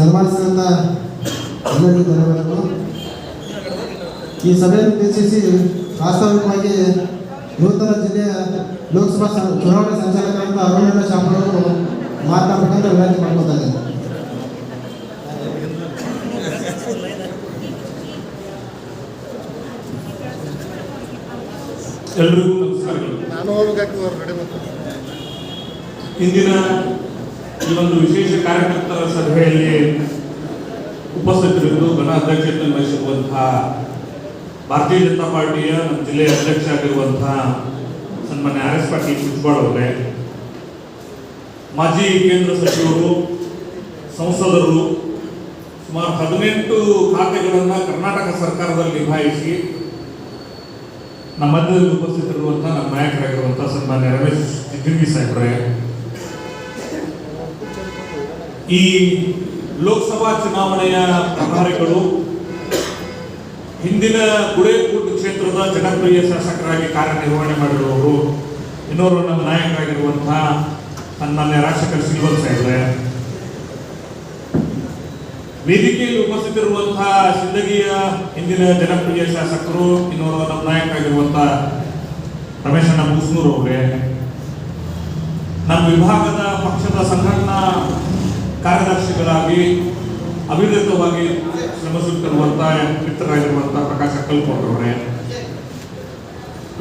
ಸನ್ಮಾನಿಸಿದಂಥ ಎಲ್ಲರಿಗೂ ಧನ್ಯವಾದಗಳು. ಈ ಸಭೆಯನ್ನು ಉದ್ದೇಶಿಸಿ ವಾಸ್ತವಿಕವಾಗಿ ನೂತನ ಜಿಲ್ಲೆಯ ಲೋಕಸಭಾ ಚುನಾವಣೆ ಸಂಚಾಲಕರಾದ ಅರುಣ್ ಶಾಮಲ್ ಅವರು ಮಾತನಾಡಬೇಕಂತ ವಿನಂತಿ ಮಾಡ್ಕೊತಾ ಇದ್ದಾರೆ. ಎಲ್ರಿಗೂ ನಮಸ್ಕಾರಗಳು. ಇಂದಿನ ಈ ಒಂದು ವಿಶೇಷ ಕಾರ್ಯಕರ್ತರ ಸಭೆಯಲ್ಲಿ ಉಪಸ್ಥಿತರಿದ್ದು ಘನ ಅಧ್ಯಕ್ಷತೆ ವಹಿಸಿರುವಂತಹ ಭಾರತೀಯ ಜನತಾ ಪಾರ್ಟಿಯ ನಮ್ಮ ಜಿಲ್ಲೆಯ ಅಧ್ಯಕ್ಷ ಆಗಿರುವಂತಹ ಸನ್ಮಾನ್ಯ RS ಪಾಟೀಲ್ ಕುಚ್ಬಾಳ್ ಅವರೇ, ಮಾಜಿ ಕೇಂದ್ರ ಸಚಿವರು, ಸಂಸದರು, ಸುಮಾರು 18 ಖಾತೆಗಳನ್ನು ಕರ್ನಾಟಕ ಸರ್ಕಾರದಲ್ಲಿ ನಿಭಾಯಿಸಿ ನಮ್ಮ ಮಧ್ಯದಲ್ಲಿ ಉಪಸ್ಥಿತರಿರುವಂತಹ ನಮ್ಮ ನಾಯಕರಾಗಿರುವಂತಹ ಸನ್ಮಾನ್ಯ ರಮೇಶ್ ಜಿಗಜಿಣಗಿ ಸಾಹೇಬ್ರೆ, ಈ ಲೋಕಸಭಾ ಚುನಾವಣೆಯ ಪ್ರಭಾರಿಗಳು, ಹಿಂದಿನ ಗುಡೇಕೋಟೆ ಕ್ಷೇತ್ರದ ಜನಪ್ರಿಯ ಶಾಸಕರಾಗಿ ಕಾರ್ಯನಿರ್ವಹಣೆ ಮಾಡಿರುವವರು, ಇನ್ನೋರ್ವ ನಮ್ಮ ನಾಯಕರಾಗಿರುವಂತಹ ಸನ್ಮಾನ್ಯ ರಾಜಶೇಖರ್ ಸಿಲ್ವರ್ ಸಾಹೇಬ್ರೆ, ವೇದಿಕೆಯಲ್ಲಿ ಉಪಸ್ಥಿತರಿರುವಂತಹ ಸಿಂದಗಿಯ ಹಿಂದಿನ ಜನಪ್ರಿಯ ಶಾಸಕರು, ಇನ್ನೋರ್ವ ನಮ್ಮ ನಾಯಕರಾಗಿರುವಂತಹ ರಮೇಶಣ್ಣ ಮುಸ್ನೂರ್ ಅವರೇ, ನಮ್ಮ ವಿಭಾಗದ ಪಕ್ಷದ ಸಂಘಟನಾ ಕಾರ್ಯದರ್ಶಿಗಳಾಗಿ ಅವಿರತವಾಗಿ ಶ್ರಮಿಸುತ್ತಿರುವಂತಹ ಮಿತ್ರರಾಗಿರುವಂತಹ ಪ್ರಕಾಶ್ ಅಕ್ಕಲ್ಕೋಟರವರೇ,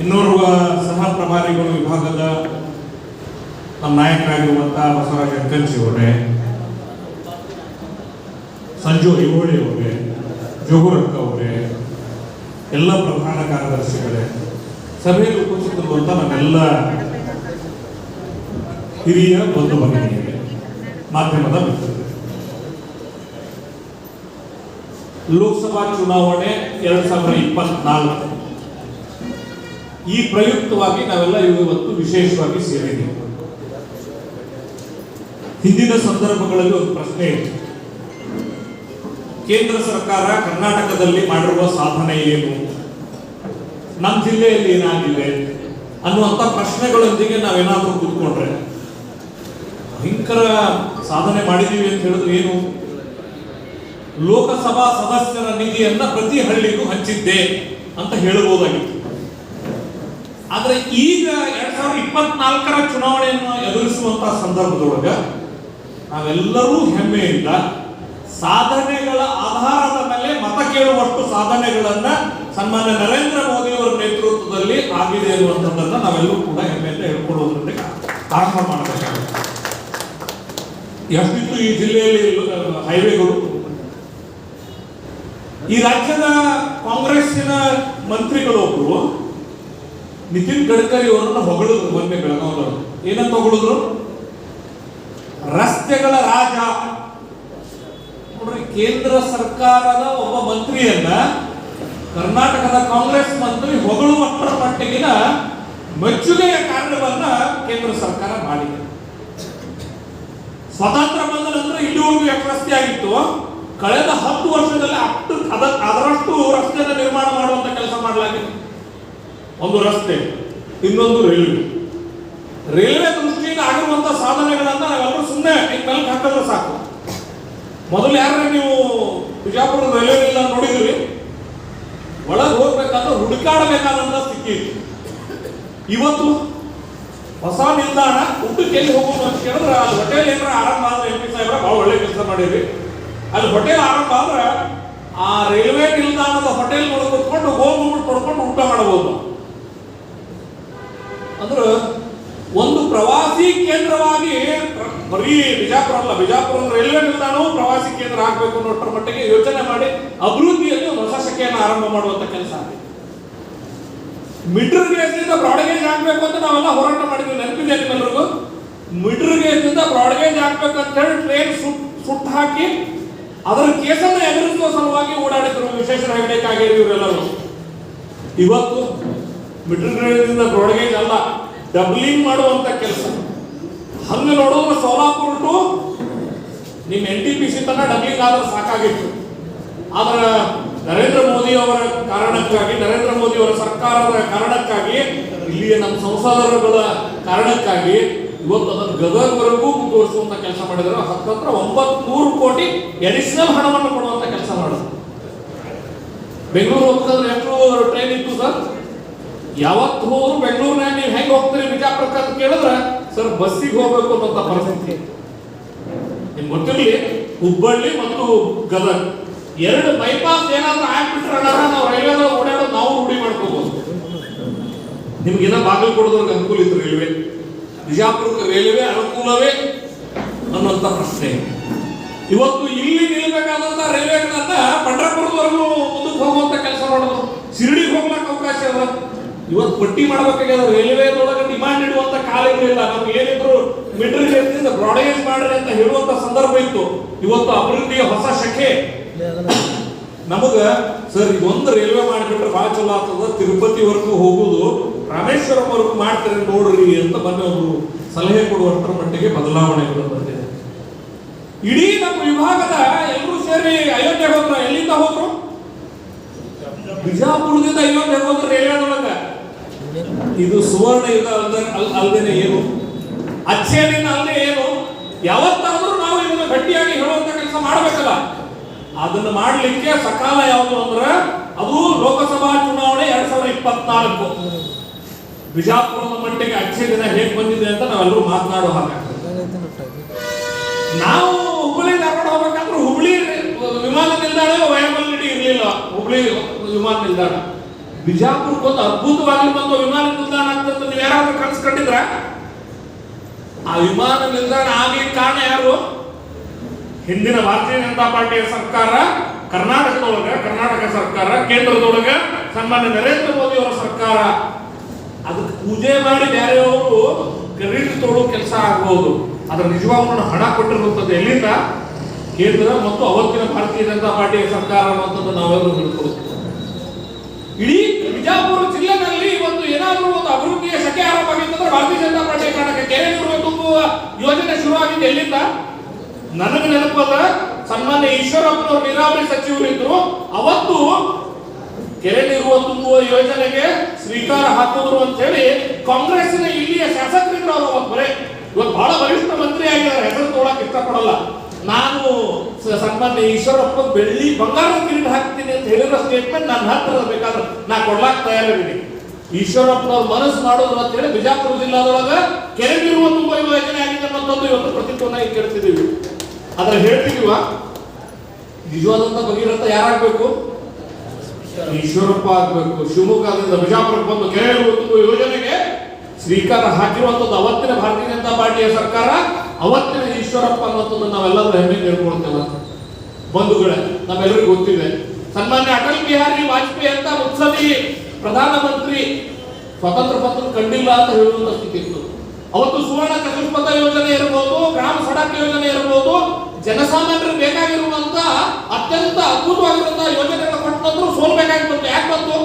ಇನ್ನೋರ್ವ ಸಹ ಪ್ರಭಾರಿಗಳು ವಿಭಾಗದ ನಮ್ಮ ನಾಯಕರಾಗಿರುವಂತಹ ಬಸವರಾಜ ಅಂಕಂಚಿ ಅವರೇ, ಸಂಜು ಐಹೊಳೆ ಅವರೇ, ಜೋಗುರಕ್ಕ ಅವರೇ, ಎಲ್ಲ ಪ್ರಧಾನ ಕಾರ್ಯದರ್ಶಿಗಳೇ, ಸಭೆಯಲ್ಲಿ ಉಪಸ್ಥಿತರಿರುವಂಥ ನಮ್ಮೆಲ್ಲ ಹಿರಿಯ ಬಂಧು ಭಗಿನಿಯರೇ, ಮಾಧ್ಯಮದ ಮಿತ್ರರೇ, ಲೋಕಸಭಾ ಚುನಾವಣೆ 2024 ಈ ಪ್ರಯುಕ್ತವಾಗಿ ನಾವೆಲ್ಲ ಇವತ್ತು ವಿಶೇಷವಾಗಿ ಸೇರಿದ್ದೀವಿ. ಹಿಂದಿನ ಸಂದರ್ಭಗಳಲ್ಲಿ ಒಂದು ಪ್ರಶ್ನೆ ಇದೆ, ಕೇಂದ್ರ ಸರ್ಕಾರ ಕರ್ನಾಟಕದಲ್ಲಿ ಮಾಡಿರುವ ಸಾಧನೆ ಏನು, ನಮ್ಮ ಜಿಲ್ಲೆಯಲ್ಲಿ ಏನಾಗಿದೆ ಅನ್ನುವಂಥ ಪ್ರಶ್ನೆಗಳೊಂದಿಗೆ ನಾವೇನಾದರೂ ಕೂತ್ಕೊಂಡ್ರೆ ಭಯಂಕರ ಸಾಧನೆ ಮಾಡಿದೀವಿ ಅಂತ ಹೇಳಿದ್ರೆ ಏನು, ಲೋಕಸಭಾ ಸದಸ್ಯರ ನಿಧಿಯನ್ನ ಪ್ರತಿ ಹಳ್ಳಿಗೂ ಹಂಚಿದ್ದೆ ಅಂತ ಹೇಳಬಹುದಾಗಿತ್ತು. ಆದ್ರೆ ಈಗ 2024 ಚುನಾವಣೆಯನ್ನು ಎದುರಿಸುವಂತಹ ಸಂದರ್ಭದೊಳಗ ನಾವೆಲ್ಲರೂ ಹೆಮ್ಮೆಯಿಂದ ಸಾಧನೆಗಳ ಆಧಾರದ ಮೇಲೆ ಮತ ಕೇಳುವಷ್ಟು ಸಾಧನೆಗಳನ್ನ ಸನ್ಮಾನ್ಯ ನರೇಂದ್ರ ಮೋದಿ ಅವರ ನೇತೃತ್ವದಲ್ಲಿ ಆಗಿದೆ ಅನ್ನುವಂಥದ್ದನ್ನ ನಾವೆಲ್ಲರೂ ಕೂಡ ಹೆಮ್ಮೆಯಿಂದ ಹೇಳ್ಕೊಳ್ಳೋದ್ರಿಂದ ಆರಂಭ ಮಾಡಬೇಕಾಗುತ್ತೆ. ಎಷ್ಟಿತ್ತು ಈ ಜಿಲ್ಲೆಯಲ್ಲಿ ಹೈವೇಗಳು, ಈ ರಾಜ್ಯದ ಕಾಂಗ್ರೆಸ್ಸಿನ ಮಂತ್ರಿಗಳೊಬ್ಬರು ನಿತಿನ್ ಗಡ್ಕರಿ ಅವರನ್ನು ಹೊಗಳಿದ್ರು. ಮೊನ್ನೆ ಬೆಳಗಾವಿಯವರು ಏನಂತ ಹೊಗಳಿದ್ರು? ರಸ್ತೆಗಳ ರಾಜ. ನೋಡ್ರಿ, ಕೇಂದ್ರ ಸರ್ಕಾರದ ಒಬ್ಬ ಮಂತ್ರಿಯನ್ನ ಕರ್ನಾಟಕದ ಕಾಂಗ್ರೆಸ್ ಮಂತ್ರಿ ಹೊಗಳುವಷ್ಟರ ಮಟ್ಟಿಗಿನ ಮೆಚ್ಚುಗೆಯ ಕಾರಣವನ್ನ ಕೇಂದ್ರ ಸರ್ಕಾರ ಮಾಡಿದೆ. ಸ್ವಾತಂತ್ರ್ಯ ಬಂದ ನಂತರ ಇಲ್ಲಿವರೆಗೂ ಎಷ್ಟು ರಸ್ತೆ ಆಗಿತ್ತು, ಕಳೆದ 10 ವರ್ಷದಲ್ಲಿ ಅದರಷ್ಟು ರಸ್ತೆಯನ್ನು ನಿರ್ಮಾಣ ಮಾಡುವಂತ ಕೆಲಸ ಮಾಡಲಾಗಿದೆ. ಒಂದು ರಸ್ತೆ, ಇನ್ನೊಂದು ರೈಲ್ವೆ ದೃಷ್ಟಿಯಿಂದ ಆಗಿರುವಂತಹ ಸಾಧನೆಗಳನ್ನ ನಾವೆಲ್ಲರೂ ಸುಮ್ಮನೆ ಮೇಲೆ ಹಾಕಿದ್ರೆ ಸಾಕು. ಮೊದಲು ಯಾರ ನೀವು ಬಿಜಾಪುರದ ರೈಲ್ವೆ ನಿಲ್ದಾಣ ನೋಡಿದ್ರಿ, ಒಳಗೆ ಹೋಗ್ಬೇಕಾದ್ರೆ ಹುಡುಕಾಡಬೇಕಾದಂತ ಸ್ಥಿತಿ ಇತ್ತು. ಇವತ್ತು ಹೊಸ ನಿಲ್ದಾಣ ಊಟಕ್ಕೆ ಎಲ್ಲಿ ಹೋಗೋದು ಅಂತ ಕೇಳಿದ್ರೆ ಅಲ್ಲಿ ಹೋಟೆಲ್ ಏನಾರ ಆರಂಭ ಆದ್ರೆ MP ಸಾಹೇಬ್ರ ಬಹಳ ಒಳ್ಳೆ ಕೆಲಸ ಮಾಡಿದ್ರಿ. ಅಲ್ಲಿ ಹೋಟೆಲ್ ಆರಂಭ ಆದ್ರೆ ಆ ರೈಲ್ವೆ ನಿಲ್ದಾಣದ ಹೋಟೆಲ್ ಒಳಗೆ ಕೂತ್ಕೊಂಡು ಗೋಲ್ಗುಂಬಟ್ ಪಡ್ಕೊಂಡು ಊಟ ಮಾಡಬಹುದು. ಅಂದ್ರೆ ಒಂದು ಪ್ರವಾಸಿ ಕೇಂದ್ರವಾಗಿ ಬರೀ ಬಿಜಾಪುರ ಅಲ್ಲ, ಬಿಜಾಪುರ ರೈಲ್ವೆ ನಿಲ್ದಾಣವು ಪ್ರವಾಸಿ ಕೇಂದ್ರ ಆಗಬೇಕು ಅನ್ನೋಷ್ಟರ ಮಟ್ಟಿಗೆ ಯೋಚನೆ ಮಾಡಿ ಅಭಿವೃದ್ಧಿಯಲ್ಲಿ ಒಂದು ಹೊಸ ಶಕೆಯನ್ನು ಆರಂಭ ಮಾಡುವಂತ ಕೆಲಸ ಆಗಿದೆ. ಮಿಡ್ರ್ ಗೇಜ್ ನಿಂದ ಬ್ರಾಡ್ ಗೇಜ್ ಆಗ್ಬೇಕು ಅಂತ ನಾವೆಲ್ಲ ಹೋರಾಟ ಮಾಡಿದ್ವಿ, ನೆನಪಿದೆ ನಿಮ್ಮೆಲ್ಲರಿಗೂ. ಮಿಡ್ರ್ ಗೇಜ್ ನಿಂದ ಬ್ರಾಡ್ ಗೇಜ್ ಆಗ್ಬೇಕಂತ ಹೇಳಿ ಟ್ರೈನ್ ಸುಟ್ಟು ಹಾಕಿ ಅದರ ಕೇಸನ್ನು ಎದುರಿಸುವ ಸಲುವಾಗಿ ಓಡಾಡಿದ್ರು ವಿಶ್ವೇಶ್ವರ ಹೆಗಡೆಕಾಗಿರು ಇವರೆಲ್ಲರೂ. ಇವತ್ತು ಮಿಡ್ಲ್ ಗ್ರೇಡ್ನಿಂದ ಬ್ರಾಡ್ ಗೇಜ್ ಅಲ್ಲ, ಡಬ್ಲಿಂಗ್ ಮಾಡುವಂತ ಕೆಲಸ. ಹಂಗೆ ನೋಡೋದ್ರೆ ಸೋಲಾಪುರ ಟು ನಿಮ್ಮ NTPC ತನಕ ಡಬ್ಲಿಂಗ್ ಆದ್ರೆ ಸಾಕಾಗಿತ್ತು. ಆದ್ರೆ ನರೇಂದ್ರ ಮೋದಿ ಅವರ ಕಾರಣಕ್ಕಾಗಿ, ನರೇಂದ್ರ ಮೋದಿ ಅವರ ಸರ್ಕಾರದ ಕಾರಣಕ್ಕಾಗಿ, ಇಲ್ಲಿಯ ನಮ್ಮ ಸಂಸದರುಗಳ ಕಾರಣಕ್ಕಾಗಿ ಇವತ್ತು ಅದನ್ನು ಗದಗವರೆಗೂ ಮುಂದುವರಿಸುವಂತ ಕೆಲಸ ಮಾಡಿದ್ರು. ಹತ್ತತ್ರ 900 ಕೋಟಿ ಅಡಿಷನಲ್ ಹಣವನ್ನು ಕೊಡುವಂತ ಕೆಲಸ ಮಾಡಿದ್ರು. ಬೆಂಗಳೂರು ಹೋಗ್ತಂದ್ರೆ ಎಷ್ಟು ಟ್ರೈನ್ ಇತ್ತು ಸರ್? ಯಾವತ್ತು ಹೋದ್ರು ಬೆಂಗಳೂರಿನಾಗ ನೀವು ಹೆಂಗೆ ಹೋಗ್ತೀರಿ ಬಿಜಾಪುರಕ್ಕೆ ಅಂತ ಕೇಳಿದ್ರೆ ಸರ್ ಬಸ್ಸಿಗೆ ಹೋಗ್ಬೇಕು ಅನ್ನೋಂಥ ಪರಿಸ್ಥಿತಿ. ನಿಮ್ಗೆ ಗೊತ್ತಿರಲಿ, ಹುಬ್ಬಳ್ಳಿ ಮತ್ತು ಗದಗ ಎರಡು ಬೈಪಾಸ್ ಏನಾದ್ರೂ ಆಗ್ಬಿಟ್ರೆ ನಾವು ರೈಲ್ವೆ ಓಡಾಡೋದು ನಾವು ರೂಢಿ ಮಾಡ್ಕೋಬಹುದು. ನಿಮ್ಗೇನ ಬಾಗಲಕೋಟದವ್ರಿಗೆ ಅನುಕೂಲ ಇತ್ತು ರೈಲ್ವೆ, ಬಿಜಾಪುರಕ್ಕೆ ರೈಲ್ವೆ ಅನುಕೂಲವೇ ಅನ್ನುವಂಥ ಪ್ರಶ್ನೆ. ಇವತ್ತು ಇಲ್ಲಿ ನಿಲ್ಬೇಕಾದಂತ ರೈಲ್ವೆಗಳನ್ನ ಪಂಡ್ರಾಪುರದವರೆಗೂ ಮುಂದಕ್ಕೆ ಹೋಗುವಂತ ಕೆಲಸ ಮಾಡೋದು, ಶಿರಡಿಗೆ ಹೋಗ್ಲಿಕ್ಕೆ ಅವಕಾಶ ಅದ. ಇವತ್ತು ಪಟ್ಟಿ ಮಾಡ್ಬೇಕಾಗ್ಯದ ರೈಲ್ವೆದೊಳಗೆ ಡಿಮಾಂಡ್ ಇಡುವಂತ ಕಾಲ ಇರಲಿಲ್ಲ. ನಮ್ಗೆ ಏನಿದ್ರು ಮೀಟರ್ ಗೇಜ್ನಿಂದ ಬ್ರಾಡಗೇಜ್ ಮಾಡ್ರಿ ಅಂತ ಹೇಳುವಂತ ಸಂದರ್ಭ ಇತ್ತು. ಇವತ್ತು ಅಭಿವೃದ್ಧಿಯ ಹೊಸ ಶಕೆ ನಮಗ ಸರ್ ಇದೊಂದು ರೈಲ್ವೆ ಮಾಡಿಬಿಟ್ರೆ ಬಹಳ ಚಲೋ ಆಗ್ತದ, ತಿರುಪತಿವರೆಗೂ ಹೋಗುದು ರಾಮೇಶ್ವರಂ ವರೆಗೂ ಮಾಡ್ತಾರೆ ನೋಡ್ರಿ ಅಂತ ಬಂದು ಅವರು ಸಲಹೆ ಕೊಡುವಷ್ಟರ ಮಟ್ಟಿಗೆ ಬದಲಾವಣೆಗಳು ಬಂದಿದೆ. ಇಡೀ ನಮ್ಮ ವಿಭಾಗದ ಎಲ್ಲರೂ ಸೇರಿ ಅಯೋಧ್ಯೆ ಹೋದ್ರು. ಎಲ್ಲಿಂದ ಹೋದ್ರು? ಬಿಜಾಪುರದಿಂದ ಅಯೋಧ್ಯೆ ಹೋದ್ರು ರೈಲ್ವೆದೊಳಗ. ಇದು ಸುವರ್ಣ ಯುಗ ಅಲ್ದೇನೆ ಏನು, ಅಚ್ಚೇನಿನ ಅಲ್ಲದೆ ಏನು? ಯಾವತ್ತಾದ್ರೂ ನಾವು ಇದನ್ನು ಗಟ್ಟಿಯಾಗಿ ಹೇಳುವಂತ ಕೆಲಸ ಮಾಡಬೇಕಲ್ಲ. ಅದನ್ನು ಮಾಡಲಿಕ್ಕೆ ಸಕಾಲ ಯಾವುದು ಅಂದ್ರೆ ಅದು ಲೋಕಸಭಾ ಚುನಾವಣೆ 2024. ಬಿಜಾಪುರದ ಮಟ್ಟಿಗೆ ಅಚ್ಚೆ ದಿನ ಹೇಗೆ ಬಂದಿದೆ ಅಂತ ನಾವೆಲ್ಲರೂ ಮಾತನಾಡೋ ಹಾಗಾಗ್ತದೆ. ನಾವು ಹುಬ್ಬಳ್ಳಿ ಧಾರವಾಡ ಹೋಗ್ಬೇಕಂದ್ರೆ ಹುಬ್ಬಳ್ಳಿ ವಿಮಾನ ನಿಲ್ದಾಣ ವಯಬಲಿಟಿ ಇರಲಿಲ್ಲ. ಹುಬ್ಬಳ್ಳಿ ವಿಮಾನ ನಿಲ್ದಾಣ ಬಿಜಾಪುರಕ್ಕೆ ಒಂದು ಅದ್ಭುತವಾಗಿ ಬಂದು ವಿಮಾನ ನಿಲ್ದಾಣ ಆಗ್ತದೆ. ನೀವು ಯಾರಾದ್ರೂ ಕನಸ್ಕೊಂಡಿದ್ರ? ಆ ವಿಮಾನ ನಿಲ್ದಾಣ ಆಗ್ಲಿಕ್ಕೆ ಕಾರಣ ಯಾರು? ಹಿಂದಿನ ಭಾರತೀಯ ಜನತಾ ಪಾರ್ಟಿಯ ಸರ್ಕಾರ, ಕರ್ನಾಟಕ ಸರ್ಕಾರ, ಕೇಂದ್ರದೊಳಗ ಸನ್ಮಾನ್ಯ ನರೇಂದ್ರ ಮೋದಿ ಅವರ ಸರ್ಕಾರ. ಅದಕ್ಕೆ ಪೂಜೆ ಮಾಡಿ ಬೇರೆಯವರು ಕ್ರೆಡಿಟ್ ತೊಗೊಳ್ಳೋ ಕೆಲಸ ಆಗಬಹುದು. ಅದ್ರ ನಿಜವಾಗ್ಲೂ ಹಣ ಕೊಟ್ಟಿರುತ್ತದೆ ಎಲ್ಲಿಂದ? ಕೇಂದ್ರ ಮತ್ತು ಅವತ್ತಿನ ಭಾರತೀಯ ಜನತಾ ಪಾರ್ಟಿಯ ಸರ್ಕಾರ ಅನ್ನುವಂಥದ್ದು ನಾವೆಲ್ಲರೂ ತಿಳ್ಕೊಳ್ಳುತ್ತೇವೆ. ಇಡೀ ಬಿಜಾಪುರ ಜಿಲ್ಲೆನಲ್ಲಿ ಇವತ್ತು ಏನಾದರೂ ಒಂದು ಅಭಿವೃದ್ಧಿಯ ಶಕೆ ಆರಂಭ ಆಗಿತ್ತಂದ್ರೆ ಭಾರತೀಯ ಜನತಾ ಪಾರ್ಟಿಯ ಕಾರಣಕ್ಕೆ. ಕೆರೆ ನೀರು ತುಂಬುವ ಯೋಜನೆ ಶುರುವಾಗಿದ್ದು ಎಲ್ಲಿಂದ? ನನಗೆ ನೆನಪದ ಸನ್ಮಾನ್ಯ ಈಶ್ವರಪ್ಪನವರು ನೀರಾವರಿ ಸಚಿವರು ಇದ್ರು. ಅವತ್ತು ಕೆರೆ ನೀರು ತುಂಬುವ ಯೋಜನೆಗೆ ಶ್ರೀಕಾರ ಹಾಕಿದ್ರು ಅಂತ ಹೇಳಿ ಕಾಂಗ್ರೆಸ್ಸಿನ ಇಲ್ಲಿಯ ಶಾಸಕರಿದ್ರು. ಅವರು ಅವತ್ತು ಬರೇ ಇವತ್ತು ಬಹಳ ವರಿಷ್ಠ ಮಂತ್ರಿ ಆಗಿದ್ದಾರೆ, ಹೆಸರು ತಗೊಳಕ್ ಇಷ್ಟಪಡಲ್ಲ. ನಾನು ಸನ್ಮಾನ್ಯ ಈಶ್ವರಪ್ಪ ಬೆಳ್ಳಿ ಬಂಗಾರದ ಕಿರೀಟ ಹಾಕ್ತೀನಿ ಅಂತ ಹೇಳಿರೋ ಸ್ಟೇಟ್ಮೆಂಟ್ ನನ್ನ ಹತ್ರ ಬೇಕಾದ್ರೆ ನಾ ಕೊಡ್ಲಾಕ್ ತಯಾರಿದ್ದೀನಿ. ಈಶ್ವರಪ್ಪನವ್ರ ಮನಸ್ಸು ಮಾಡೋದು ಅಂತ ಹೇಳಿ ಬಿಜಾಪುರ ಜಿಲ್ಲಾದೊಳಗ ಕೆರೆ ನೀರು ತುಂಬುವ ಯೋಜನೆ ಆಗಿದೆ ಅನ್ನೋದು ಇವತ್ತು ಪ್ರತಿಕ್ರಿಯೆ ಕೇಳ್ತಿದ್ದೀವಿ. ಆದ್ರೆ ಹೇಳ್ತಿದೀವ ನಿಜವಾದಂತ ಭಗೀರಥ ಯಾರಾಗಬೇಕು? ಈಶ್ವರಪ್ಪ ಆಗ್ಬೇಕು. ಶಿವಮೊಗ್ಗದಿಂದ ಬಿಜಾಪುರಕ್ಕೆ ಬಂದು ಕೆರೆ ತುಂಬುವ ಯೋಜನೆಗೆ ಶ್ರೀಕಾರ ಹಾಕಿರುವಂತದ್ದು ಅವತ್ತಿನ ಭಾರತೀಯ ಜನತಾ ಪಾರ್ಟಿಯ ಸರ್ಕಾರ, ಅವತ್ತಿನ ಈಶ್ವರಪ್ಪ ಅನ್ನೋದನ್ನು ನಾವೆಲ್ಲರೂ ಹೆಮ್ಮೆ ಹೇಳ್ಕೊಳ್ತೇವೆ. ಬಂಧುಗಳೇ, ನಮ್ಮೆಲ್ಲರಿಗೂ ಗೊತ್ತಿದೆ ಸನ್ಮಾನ್ಯ ಅಟಲ್ ಬಿಹಾರಿ ವಾಜಪೇಯಿ ಅಂತ ಮುತ್ಸದಿ ಪ್ರಧಾನಮಂತ್ರಿ ಸ್ವತಂತ್ರ ಪತ್ರ ಕಂಡಿಲ್ಲ ಅಂತ ಹೇಳುವಂತ ಸ್ಥಿತಿ ಇತ್ತು. ಅವತ್ತು ಸುವರ್ಣ ಚತುಷ್ಪಥ ಯೋಜನೆ ಇರಬಹುದು, ಗ್ರಾಮ ಸಡಕ್ ಯೋಜನೆ ಇರಬಹುದು, ಜನಸಾಮಾನ್ಯರಿಗೆ ಬೇಕಾಗಿರುವಂತ ಅತ್ಯಂತ ಅದ್ಭುತವಾಗಿರುವಂತಹ ಯೋಜನೆಗಳ ಕೊಟ್ಟಂದ್ರೂ ಸೋಲ್ಬೇಕಾಗಿ ಬಂತು. ಯಾಕೆ ಬಂತು?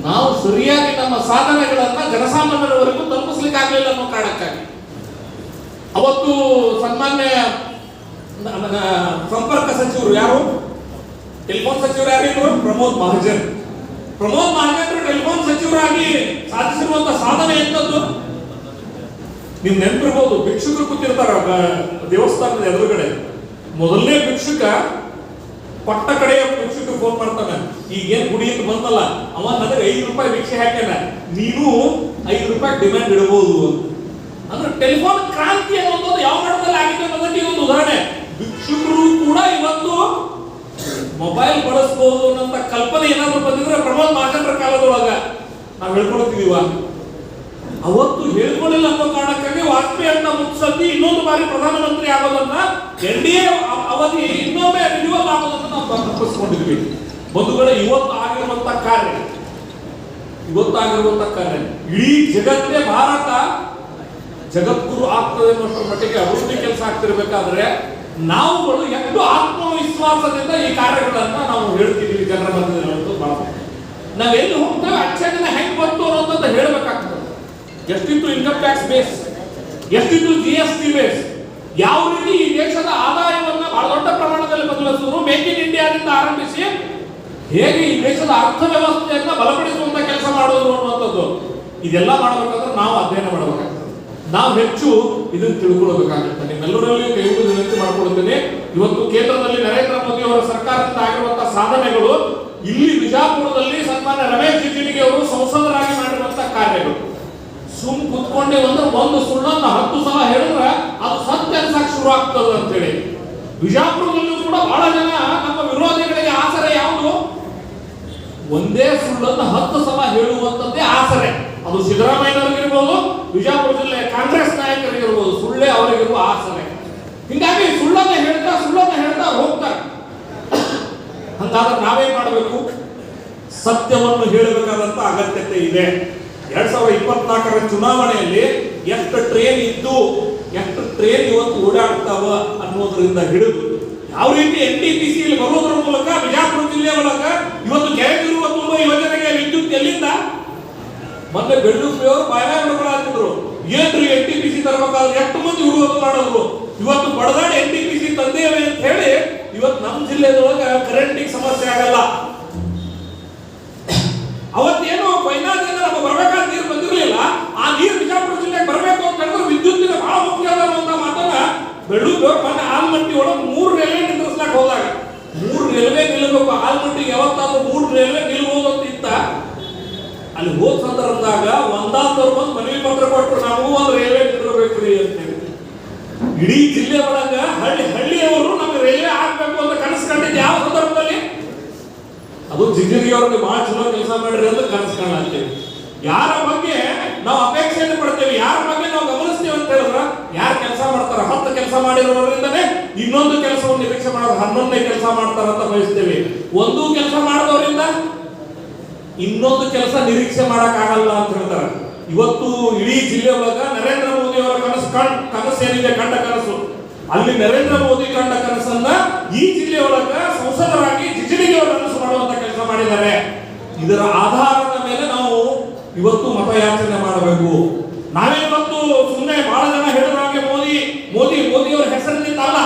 ನಾವು ಸರಿಯಾಗಿ ನಮ್ಮ ಸಾಧನೆಗಳನ್ನ ಜನಸಾಮಾನ್ಯರವರೆಗೂ ತಲುಪಿಸ್ಲಿಕ್ಕೆ ಆಗಲಿಲ್ಲ ಅನ್ನೋ ಕಾರಣಕ್ಕಾಗಿ. ಅವತ್ತು ಸನ್ಮಾನ್ಯ ಸಂಪರ್ಕ ಸಚಿವರು ಯಾರು? ಟೆಲಿಫೋನ್ ಸಚಿವರು ಯಾರಿದ್ರು? ಪ್ರಮೋದ್ ಮಹಾಜನ್. ಪ್ರಮೋದ್ ಮಹಾಜನ್ ಟೆಲಿಫೋನ್ ಸಚಿವರಾಗಿ ಸಾಧಿಸಿರುವಂತ ಸಾಧನೆ ಎಂತದ್ದು? ನೀವು ನೆನಪಿರ್ಬೋದು, ಭಿಕ್ಷುಕರು ಕೂತಿರ್ತಾರ ದೇವಸ್ಥಾನದ ಎದುರುಗಡೆ. ಮೊದಲನೇ ಭಿಕ್ಷುಕ ಕೊಟ್ಟ ಕಡೆಯ ಭಿಕ್ಷುಕ ಫೋನ್ ಮಾಡ್ತಾನೆ, ಈಗೇನ್ ಗುಡಿಯಿಂದ ಬಂದಲ್ಲ ಅವ ನನಗೆ 5 ರೂಪಾಯಿ ಭಿಕ್ಷೆ ಹಾಕ್ಯಾನ, ನೀನು 5 ರೂಪಾಯಿ ಡಿಮ್ಯಾಂಡ್ ಇಡಬಹುದು ಅಂದ್ರೆ ಟೆಲಿಫೋನ್ ಕ್ರಾಂತಿ ಅನ್ನೋದು ಯಾವ ಮಟ್ಟದಲ್ಲಿ ಆಗಿದೆ ಅನ್ನೋದಕ್ಕೆ ಒಂದು ಉದಾಹರಣೆ. ಭಿಕ್ಷುಕರು ಕೂಡ ಇವತ್ತು ಮೊಬೈಲ್ ಬಳಸಬಹುದು ಅನ್ನೋ ಕಲ್ಪನೆ ಏನಾದ್ರು ಬಂದಿದ್ರೆ ಪ್ರಮೋದ್ ಮಹಾಜನರ ಕಾಲದೊಳಗ ನಾವು ಹೇಳ್ಕೊಳ್ತಿದೀವ. ಅವತ್ತು ಹೇಳ್ಕೊಳ್ಳಿಲ್ಲ ಅನ್ನೋ ಕಾರಣಕ್ಕಾಗಿ ವಾಜಪೇಯಿ ಅಂತ ಮುತ್ಸದ್ದಿ ಇನ್ನೊಂದು ಬಾರಿ ಪ್ರಧಾನಮಂತ್ರಿ ಆಗೋದನ್ನ NDA ಅವಧಿ ಇನ್ನೊಮ್ಮೆ ರಿನ್ಯೂವಲ್ ಆಗೋದನ್ನ ನಾವು ತಪ್ಪಿಸ್ಕೊಂಡಿದ್ವಿ. ಬಂಧುಗಳೇ, ಇವತ್ತು ಆಗಿರುವಂತ ಕಾರ್ಯ ಇಡೀ ಜಗತ್ತೇ ಭಾರತ ಜಗದ್ಗುರು ಆಗ್ತದೆ ಅನ್ನೋದ್ರ ಮಟ್ಟಿಗೆ ಅಭಿವೃದ್ಧಿ ಕೆಲಸ ಆಗ್ತಿರ್ಬೇಕಾದ್ರೆ ನಾವುಗಳು ಎಷ್ಟು ಆತ್ಮವಿಶ್ವಾಸದಿಂದ ಈ ಕಾರ್ಯಗಳನ್ನ ನಾವು ಹೇಳ್ತಿದೀವಿ ಜನರ ಮಧ್ಯದಲ್ಲಿ ಅನ್ನೋದು ಬಹಳ. ನಾವೆಲ್ಲಿ ಹೋಗ್ತೇವೆ ಅಚ್ಚನ್ನ ಹೆಂಗ್ ಬಂತು ಅನ್ನೋದನ್ನ ಹೇಳ್ಬೇಕಾಗ್ತದೆ. ಎಷ್ಟಿತ್ತು ಇನ್ಕಮ್ ಟ್ಯಾಕ್ಸ್ ಬೇಸ್, ಎಷ್ಟಿತ್ತು GST ಬೇಸ್, ಯಾವ ರೀತಿ ಈ ದೇಶದ ಆದಾಯವನ್ನ ಬಹಳ ದೊಡ್ಡ ಪ್ರಮಾಣದಲ್ಲಿ ಬದಲಿಸಿದ್ರು, ಮೇಕ್ ಇನ್ ಇಂಡಿಯಾದಿಂದ ಆರಂಭಿಸಿ ಹೇಗೆ ಈ ದೇಶದ ಅರ್ಥವ್ಯವಸ್ಥೆಯನ್ನ ಬಲಪಡಿಸುವಂತ ಕೆಲಸ ಮಾಡೋದು ಅನ್ನುವಂಥದ್ದು. ಇದೆಲ್ಲ ಮಾಡಬೇಕಾದ್ರೆ ನಾವು ಅಧ್ಯಯನ ಮಾಡಬೇಕಾಗ್ತದೆ. ನಾವು ಹೆಚ್ಚು ಇದನ್ನು ತಿಳ್ಕೊಳ್ಬೇಕಾಗುತ್ತೆ. ನಿಮ್ಮೆಲ್ಲರಲ್ಲಿ ಕೈ ಮುಗಿದು ವಿನಂತಿ ಮಾಡಿಕೊಳ್ತೇನೆ. ಇವತ್ತು ಕೇಂದ್ರದಲ್ಲಿ ನರೇಂದ್ರ ಮೋದಿ ಅವರ ಸರ್ಕಾರದಿಂದ ಆಗಿರುವಂತಹ ಸಾಧನೆಗಳು, ಇಲ್ಲಿ ಬಿಜಾಪುರದಲ್ಲಿ ಸನ್ಮಾನ್ಯ ರಮೇಶ್ ಜಿಗಜಿಣಗಿ ಅವರು ಸಂಸದರಾಗಿ ಮಾಡಿರುವಂತಹ ಕಾರ್ಯಗಳು, ಸುಮ್ ಕುತ್ಕೊಂಡೆ ಒಂದು ಸುಳ್ಳನ್ನು 10 ಸಲ ಹೇಳಿದ್ರೆ ಅದು ಸತ್ಯ ಅನ್ಸಕ್ ಶುರು ಆಗ್ತದೆ ಅಂತ ಹೇಳಿ ಬಿಜಾಪುರದಲ್ಲೂ ಕೂಡ ಬಹಳ ಜನ ನಮ್ಮ ವಿರೋಧಿಗಳಿಗೆ ಆಸರೆ ಯಾವುದು? ಒಂದೇ ಸುಳ್ಳನ್ನು 10 ಸಲ ಹೇಳುವಂತದ್ದೇ ಆಸರೆ. ಅದು ಸಿದ್ದರಾಮಯ್ಯನವರಿಗಿರ್ಬೋದು, ಬಿಜಾಪುರ ಜಿಲ್ಲೆ ಕಾಂಗ್ರೆಸ್ ನಾಯಕರಿಗಿರ್ಬೋದು, ಸುಳ್ಳೇ ಅವರಿಗಿರುವ ಆಸರೆ. ಹಿಂಗಾಗಿ ಸುಳ್ಳನ್ನ ಹೇಳ್ತಾ ಹೋಗ್ತಾರೆ. ಹಂಗಾದ್ರೆ ನಾವೇನ್ ಮಾಡಬೇಕು? ಸತ್ಯವನ್ನು ಹೇಳಬೇಕಾದಂತ ಅಗತ್ಯತೆ ಇದೆ. 2024ರ ಚುನಾವಣೆಯಲ್ಲಿ ಎಷ್ಟು ಟ್ರೇನ್ ಇದ್ದು ಎಷ್ಟು ಟ್ರೇನ್ ಇವತ್ತು ಓಡಾಡ್ತಾವ ಅನ್ನೋದ್ರಿಂದ ಹಿಡಿದು ಯಾವ ರೀತಿ NTPC ಬರೋದ್ರ ಮೂಲಕ ಬಿಜಾಪುರ ಜಿಲ್ಲೆ ಒಳಗ ಇವತ್ತು ಕೆರೆಗಿರುವ ತುಂಬಾ ಯೋಜನೆಗೆ ವಿದ್ಯುತ್ ಎಲ್ಲಿಂದ? ಮೊನ್ನೆ ಬೆಳ್ಳೂರಿಯವರು ಬಾಯಾಗಿದ್ರು, ಏನ್ರಿ NTPC ತರಬೇಕಾದ್ರೆ ಎಷ್ಟು ಮಂದಿ ವಿರೋಧ ಮಾಡಿದ್ರು. ಇವತ್ತು ಬಡದಾಡಿ NTPC ತಂದೇವೆ ಅಂತ ಹೇಳಿ ಇವತ್ತು ನಮ್ಮ ಜಿಲ್ಲೆದೊಳಗ ಕರೆಂಟಿಗೆ ಸಮಸ್ಯೆ ಆಗಲ್ಲ. ಅವತ್ತೇನು ಕೊಯ್ನಾದಿಂದ ನಮ್ಮ ಬರಬೇಕಾದ ನೀರು ಬಂದಿರಲಿಲ್ಲ, ಆ ನೀರು ಬಿಜಾಪುರ ಜಿಲ್ಲೆಗೆ ಬರಬೇಕು ಅಂತ ಹೇಳಿದ್ರೆ ವಿದ್ಯುತ್ತಿನ ಬಹಳ ಮುಖ್ಯ ಅನ್ನುವಂತ ಮಾತನ್ನ ಬೆಳ್ಳೂರು ಮೊನ್ನೆ ಆಲ್ಮಟ್ಟಿ ಒಳಗೆ 3 ರೈಲ್ವೆ ನಿಲ್ಲಿಸ್ಲಾಕ ಹೋದಾಗ 3 ರೈಲ್ವೆ ನಿಲ್ಲಬೇಕು. ಆಲ್ಮಟ್ಟಿಗೆ ಯಾವತ್ತಾದ್ರೂ 3 ರೈಲ್ವೆ ನಿಲ್ಬಹುದು ಅಂತ ಇತ್ತ. ಅಲ್ಲಿ ಹೋದ ಸಂದರ್ಭದಾಗ ಒಂದಾದವ್ರು ಬಂದು ಮನವಿ ಪತ್ರ ಕೊಟ್ಟರು, ನಾವು ಒಂದು ರೈಲ್ವೆ ನಿಲ್ಲಬೇಕ್ರಿ ಅಂತ ಹೇಳಿ. ಇಡೀ ಜಿಲ್ಲೆ ಒಳಗ ಹಳ್ಳಿಯವರು ನಮಗೆ ರೈಲ್ವೆ ಆಗ್ಬೇಕು ಅಂತ ಕನಸು ಕಂಡಿದ್ದು ಯಾವ ಸಂದರ್ಭದಲ್ಲಿ? ಅದು ಜಿಗಜಿಣಗಿ ಅವ್ರಿಗೆ ಬಹಳ ಚಲೋ ಕೆಲಸ ಮಾಡ್ರಿ ಅಂತ ಕನಸು ಕಾಣತ್ತೇವೆ. ಯಾರ ಬಗ್ಗೆ ನಾವು ಅಪೇಕ್ಷೆಯನ್ನು ಪಡ್ತೇವೆ, ಯಾರ ಬಗ್ಗೆ ನಾವು ಗಮನಿಸ್ತೇವೆ ಅಂತ ಹೇಳಿದ್ರೆ, ಯಾರು ಕೆಲಸ ಮಾಡ್ತಾರ 10 ಕೆಲಸ ಮಾಡಿರೋದ್ರಿಂದನೇ ಇನ್ನೊಂದು ಕೆಲಸವನ್ನು ನಿರೀಕ್ಷೆ ಮಾಡೋದು 11ನೇ ಕೆಲಸ ಮಾಡ್ತಾರ ಅಂತ ಬಯಸ್ತೇವೆ. ಒಂದು ಕೆಲಸ ಮಾಡಿದವರಿಂದ ಇನ್ನೊಂದು ಕೆಲಸ ನಿರೀಕ್ಷೆ ಮಾಡಕ್ ಆಗಲ್ಲ ಅಂತ ಹೇಳ್ತಾರೆ. ಇವತ್ತು ಇಡೀ ಜಿಲ್ಲೆ ಒಳಗ ನರೇಂದ್ರ ಮೋದಿ ಅವರ ಕನಸು ಏನಿದೆ, ಕಂಡ ಕನಸು, ಅಲ್ಲಿ ನರೇಂದ್ರ ಮೋದಿ ಕಂಡ ಕನಸನ್ನ ಈ ಜಿಲ್ಲೆ ಒಳಗ ಸಂಸದರಾಗಿ ಜಿಗಜಿಣಗಿ ಅವರು ಕನಸು ಮಾಡುವಂತ ಕೆಲಸ ಮಾಡಿದ್ದಾರೆ. ಇದರ ಆಧಾರದ ಮೇಲೆ ನಾವು ಇವತ್ತು ಮತಯಾಚನೆ ಮಾಡಬೇಕು. ನಾವೇವತ್ತು ಸುಮ್ಮನೆ ಬಹಳ ಜನ ಹೇಳಿದ ಹಾಗೆ ಮೋದಿಯವರ ಹೆಸರಿನಿಂದ ಅಲ್ಲ,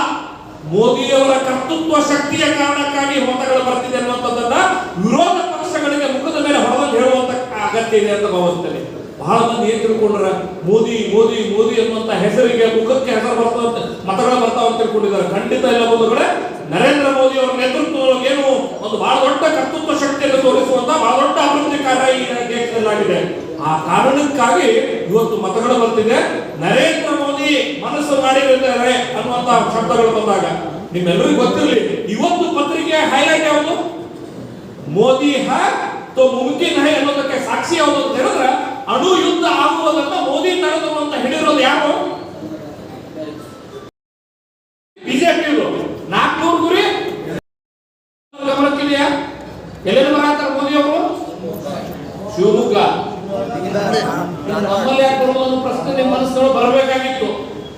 ಮೋದಿಯವರ ಕರ್ತೃತ್ವ ಶಕ್ತಿಯ ಕಾರಣಕ್ಕಾಗಿ ಮತಗಳು ಬರ್ತಿದೆ ಅನ್ನುವಂಥದ್ದನ್ನ ವಿರೋಧ ಪಕ್ಷಗಳಿಗೆ ಮುಖದ ಮೇಲೆ ಹೊಡೆದು ಹೇಳುವಂತ ಅಗತ್ಯ ಇದೆ ಅಂತ ಭಾವಿಸ್ತೇನೆ. ಬಹಳ ಮಂದಿ ಏನ್ ತಿಳ್ಕೊಂಡ್ರ ಮೋದಿ ಮೋದಿ ಮೋದಿ ಅನ್ನುವಂತ ಹೆಸರಿಗೆ ಮುಖಕ್ಕೆ ಹೆಸರು ಬರ್ತಾವಂತ ಮತಗಳು ಬರ್ತಾವ ಅಂತ ತಿಳ್ಕೊಂಡಿದ್ದಾರೆ. ಖಂಡಿತ ಇಲ್ಲ ಬಂಧುಗಳೇ. ನರೇಂದ್ರ ಮೋದಿ ಅವರ ನೇತೃತ್ವದೊಳಗೆ ಏನು ಒಂದು ಬಹಳ ದೊಡ್ಡ ಕರ್ತೃತ್ವ ಶಕ್ತಿಯನ್ನು ತೋರಿಸುವಂತ ಬಹಳ ದೊಡ್ಡ ಅಭಿವೃದ್ಧಿ ಕಾರ್ಯ ಈ ದೇಶದಲ್ಲಾಗಿದೆ. ಆ ಕಾರಣಕ್ಕಾಗಿ ಇವತ್ತು ಮತಗಳು ಬರ್ತಿದೆ. ನರೇಂದ್ರ ಮೋದಿ ಮನಸ್ಸು ಮಾಡಿರುತ್ತಾರೆ ಅನ್ನುವಂತ ಶಬ್ದಗಳು ಬಂದಾಗ ನಿಮ್ಮೆಲ್ಲರಿಗೂ ಗೊತ್ತಿರಲಿ, ಇವತ್ತು ಪತ್ರಿಕೆ ಹೈಲೈಟ್ ಯಾವುದು? ಮೋದಿ ಹೈ ತೋ ಮುಮ್ಕಿನ್ ಹೈ ಅನ್ನೋದಕ್ಕೆ ಸಾಕ್ಷಿ ಯಾವುದು ಅಂತ ಹೇಳಿದ್ರೆ, ಅಣು ಯುದ್ಧ ಆಗುವುದನ್ನ ಮೋದಿ ತಡೆದರು ಅಂತ ಹೇಳಿರೋದು ಯಾರು? ಬಿಜೆಪಿ. 400 ಗುರಿ ಗಮನಕ್ಕಿದೆಯಾ? ಎಲ್ಲೆಲ್ಲಿ ಬರತ್ತಾರೆ ಮೋದಿ ಅವರು? ಶಿವಮೊಗ್ಗ. ನಮ್ಮಲ್ಲಿ ಯಾಕೆ ಬರುವುದು ಪ್ರಶ್ನೆ ನಿಮ್ಮ ಮನಸ್ಸುಗಳು ಬರಬೇಕಾಗಿತ್ತು.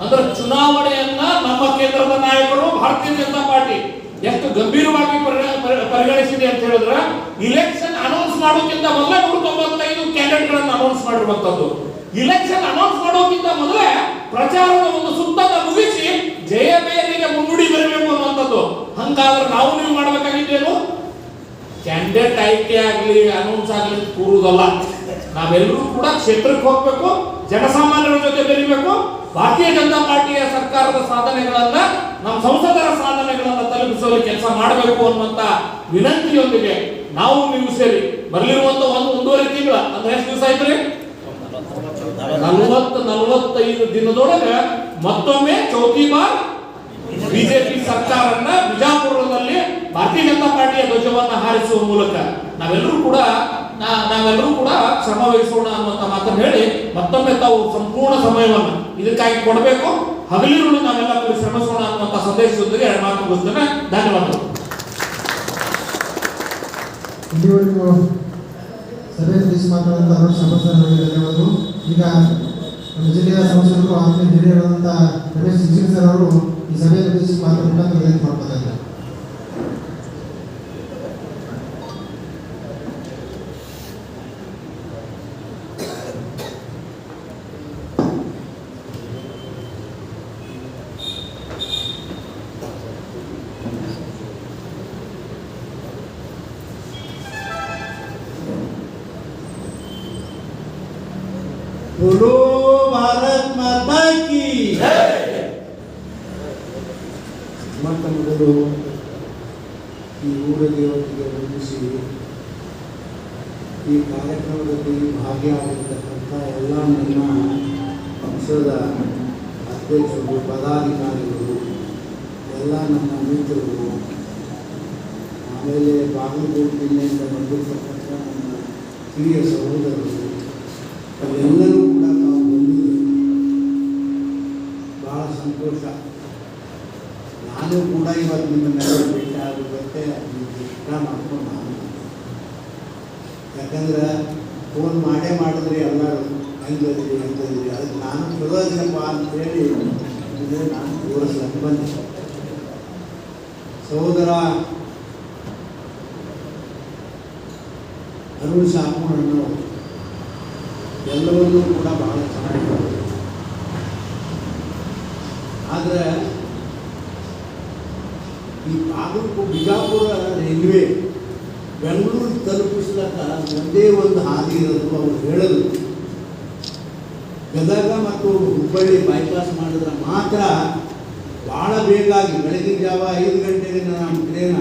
ಅಂದ್ರೆ ಚುನಾವಣೆಯನ್ನ ನಮ್ಮ ಕೇಂದ್ರದ ನಾಯಕರು ಭಾರತೀಯ ಜನತಾ ಪಾರ್ಟಿ ಎಷ್ಟು ಗಂಭೀರವಾಗಿ ಪರಿಗಣಿಸಿದೆ ಅಂತ ಹೇಳಿದ್ರೆ, ಇಲೆಕ್ಷನ್ ಅನೌನ್ಸ್ ಮಾಡೋಕ್ಕಿಂತ ಮೊದಲೇ 195 ಕ್ಯಾಂಡಿಡೇಟ್ಗಳನ್ನು ಅನೌನ್ಸ್ ಮಾಡಿರುವಂತದ್ದು. ಇಲೆಕ್ಷನ್ ಅನೌನ್ಸ್ ಮಾಡೋಕ್ಕಿಂತ ಮೊದಲೇ ಪ್ರಚಾರದ ಒಂದು ಸುತ್ತನ್ನ ಮುಗಿಸಿ ಜಯಬೇರಿಗೆ ಮುನ್ನುಡಿ ಬರಬೇಕು ಅನ್ನುವಂಥದ್ದು. ಹಂಗಾದ್ರೆ ನಾವು ನೀವು ಮಾಡಬೇಕಾಗಿದ್ದೇನು? ಕ್ಯಾಂಡಿಡೇಟ್ ಆಯ್ಕೆ ಆಗಲಿ ಅನೌನ್ಸ್ ಆಗಲಿ ಕೂರುವುದಲ್ಲ. ನಾವೆಲ್ಲರೂ ಕೂಡ ಕ್ಷೇತ್ರಕ್ಕೆ ಹೋಗ್ಬೇಕು, ಜನಸಾಮಾನ್ಯರ ಜೊತೆ ಬೆರಿಬೇಕು, ಭಾರತೀಯ ಜನತಾ ಪಾರ್ಟಿಯ ಸರ್ಕಾರದ ಸಾಧನೆಗಳನ್ನ, ನಮ್ಮ ಸಂಸದರ ಸಾಧನೆಗಳನ್ನ ತಲುಪಿಸಲು ಕೆಲಸ ಮಾಡಬೇಕು ಅನ್ನುವಂತ ವಿನಂತಿಯೊಂದಿಗೆ ನಾವು ನೀವು ಸೇರಿ ಬರ್ಲಿರುವಂತ 1.5 ತಿಂಗಳ ಅಂದ್ರೆ ಎಷ್ಟು ದಿವಸ ಆಯ್ತ್ರಿ? 45 ದಿನದೊಳಗೆ ಮತ್ತೊಮ್ಮೆ ಚೌಕಿ ಬಾರ್ ಬಿಜೆಪಿ ಸರ್ಕಾರನ್ನ ಬಿಜಾಪುರದಲ್ಲಿ ಭಾರತೀಯ ಜನತಾ ಪಾರ್ಟಿಯ ಧ್ವಜವನ್ನ ಹಾರಿಸುವ ಮೂಲಕ ನಾವೆಲ್ಲರೂ ಕೂಡ ಶ್ರಮ ವಹಿಸೋಣ ಅನ್ನುವಂತ ಮಾತನ್ನು ಹೇಳಿ ಮತ್ತೊಮ್ಮೆ ತಾವು ಸಂಪೂರ್ಣ ಸಮಯವನ್ನು ಇದಕ್ಕಾಗಿ ಕೊಡಬೇಕು, ಹಗಲಿರುಳು ನಾವೆಲ್ಲ ಶ್ರಮಿಸೋಣ ಅನ್ನುವಂತ ಸಂದೇಶದೊಂದಿಗೆ ಎರಡು ಮಾತು ಮುಗಿಸ್ತೇನೆ. ಧನ್ಯವಾದಗಳು. ಇಲ್ಲಿವರೆಗೂ ಸಭೆಯಲ್ಲಿ ಮಾತನಾಡುವಂತ ಸಂಸದರಿಗೆ ಧನ್ಯವಾದಗಳು. ಈಗ ನಮ್ಮ ಜಿಲ್ಲೆಯ ಸಂಸದರು ಆತ್ಮೀಯ ಹಿರಿಯರಾದಂಥ ರಮೇಶ್ ಜಿಗಜಿಣಗಿ ಸರ್ ಅವರು ಈ ಸಭೆಯಲ್ಲಿ ಉದ್ದೇಶಿಸಿ ಮಾತನಾಡುತ್ತಾ ಮಾಡ್ತಾರೆ. बोलो भारत माता ಕಿ ಮೊಟ್ಟ ಮೊದಲು ಈ ಊರ ದೇವತೆಗೆ ವಂದಿಸಿ ಈ ಕಾರ್ಯಕ್ರಮದಲ್ಲಿ ಭಾಗಿಯಾಗಿರ್ತಕ್ಕಂಥ ಎಲ್ಲ ನನ್ನ ಪಕ್ಷದ ಅಧ್ಯಕ್ಷರು ಪದಾಧಿಕಾರಿಗಳು ಎಲ್ಲ ನನ್ನ ಮಿತ್ರರು ಆಮೇಲೆ ಬಾಗಲಕೋಟೆ ಜಿಲ್ಲೆಯಿಂದ ಬಂದಿರತಕ್ಕಂಥ ನನ್ನ ಹಿರಿಯ ಸಹೋದರರು ಅವರೆಲ್ಲರೂ ಕೂಡ ನಾವು ಬಂದಿದ್ದೇವೆ. ಭಾಳ ಸಂತೋಷ. ನಾನು ಕೂಡ ಇವತ್ತು ನಿಮ್ಮನ್ನೆಲ್ಲ ಭೇಟಿ ಆಗೋದಕ್ಕೆ ಇಷ್ಟ ಮಾಡ್ಕೊಂಡು ನಾನು, ಯಾಕಂದ್ರೆ ಫೋನ್ ಮಾಡಿದ್ರಿ ಎಲ್ಲರೂ ಹೆಂಗಿದ್ರಿ ಅದಕ್ಕೆ ನಾನು ಚಲೋ ಇದೀನಪ್ಪ ಅಂತೇಳಿ ನಾನು ತೋರಿಸ್ಲಕ್ಕೆ ಬಂದೆ. ಸಹೋದರ ಅರುಣ್ ಸಾಕುಣ್ಣನವರು ಎಲ್ಲವನ್ನೂ ಕೂಡ ಬಹಳ ಚೆನ್ನಾಗಿ, ಆದರೆ ಈ ಬಿಜಾಪುರ ರೈಲ್ವೆ ಬೆಂಗಳೂರು ತಲುಪಿಸ್ಲಕ್ಕ ಒಂದೇ ಒಂದು ಹಾದಿ ಇರೋದು ಅವರು ಹೇಳೋದು. ಗದಗ ಮತ್ತು ಹುಬ್ಬಳ್ಳಿ ಬೈಪಾಸ್ ಮಾಡಿದ್ರೆ ಮಾತ್ರ ಭಾಳ ಬೇಕಾಗಿ ಬೆಳಗಿನ ಜಾವ 5 ಗಂಟೆಗೆ ನಮ್ಮ ಟ್ರೇನ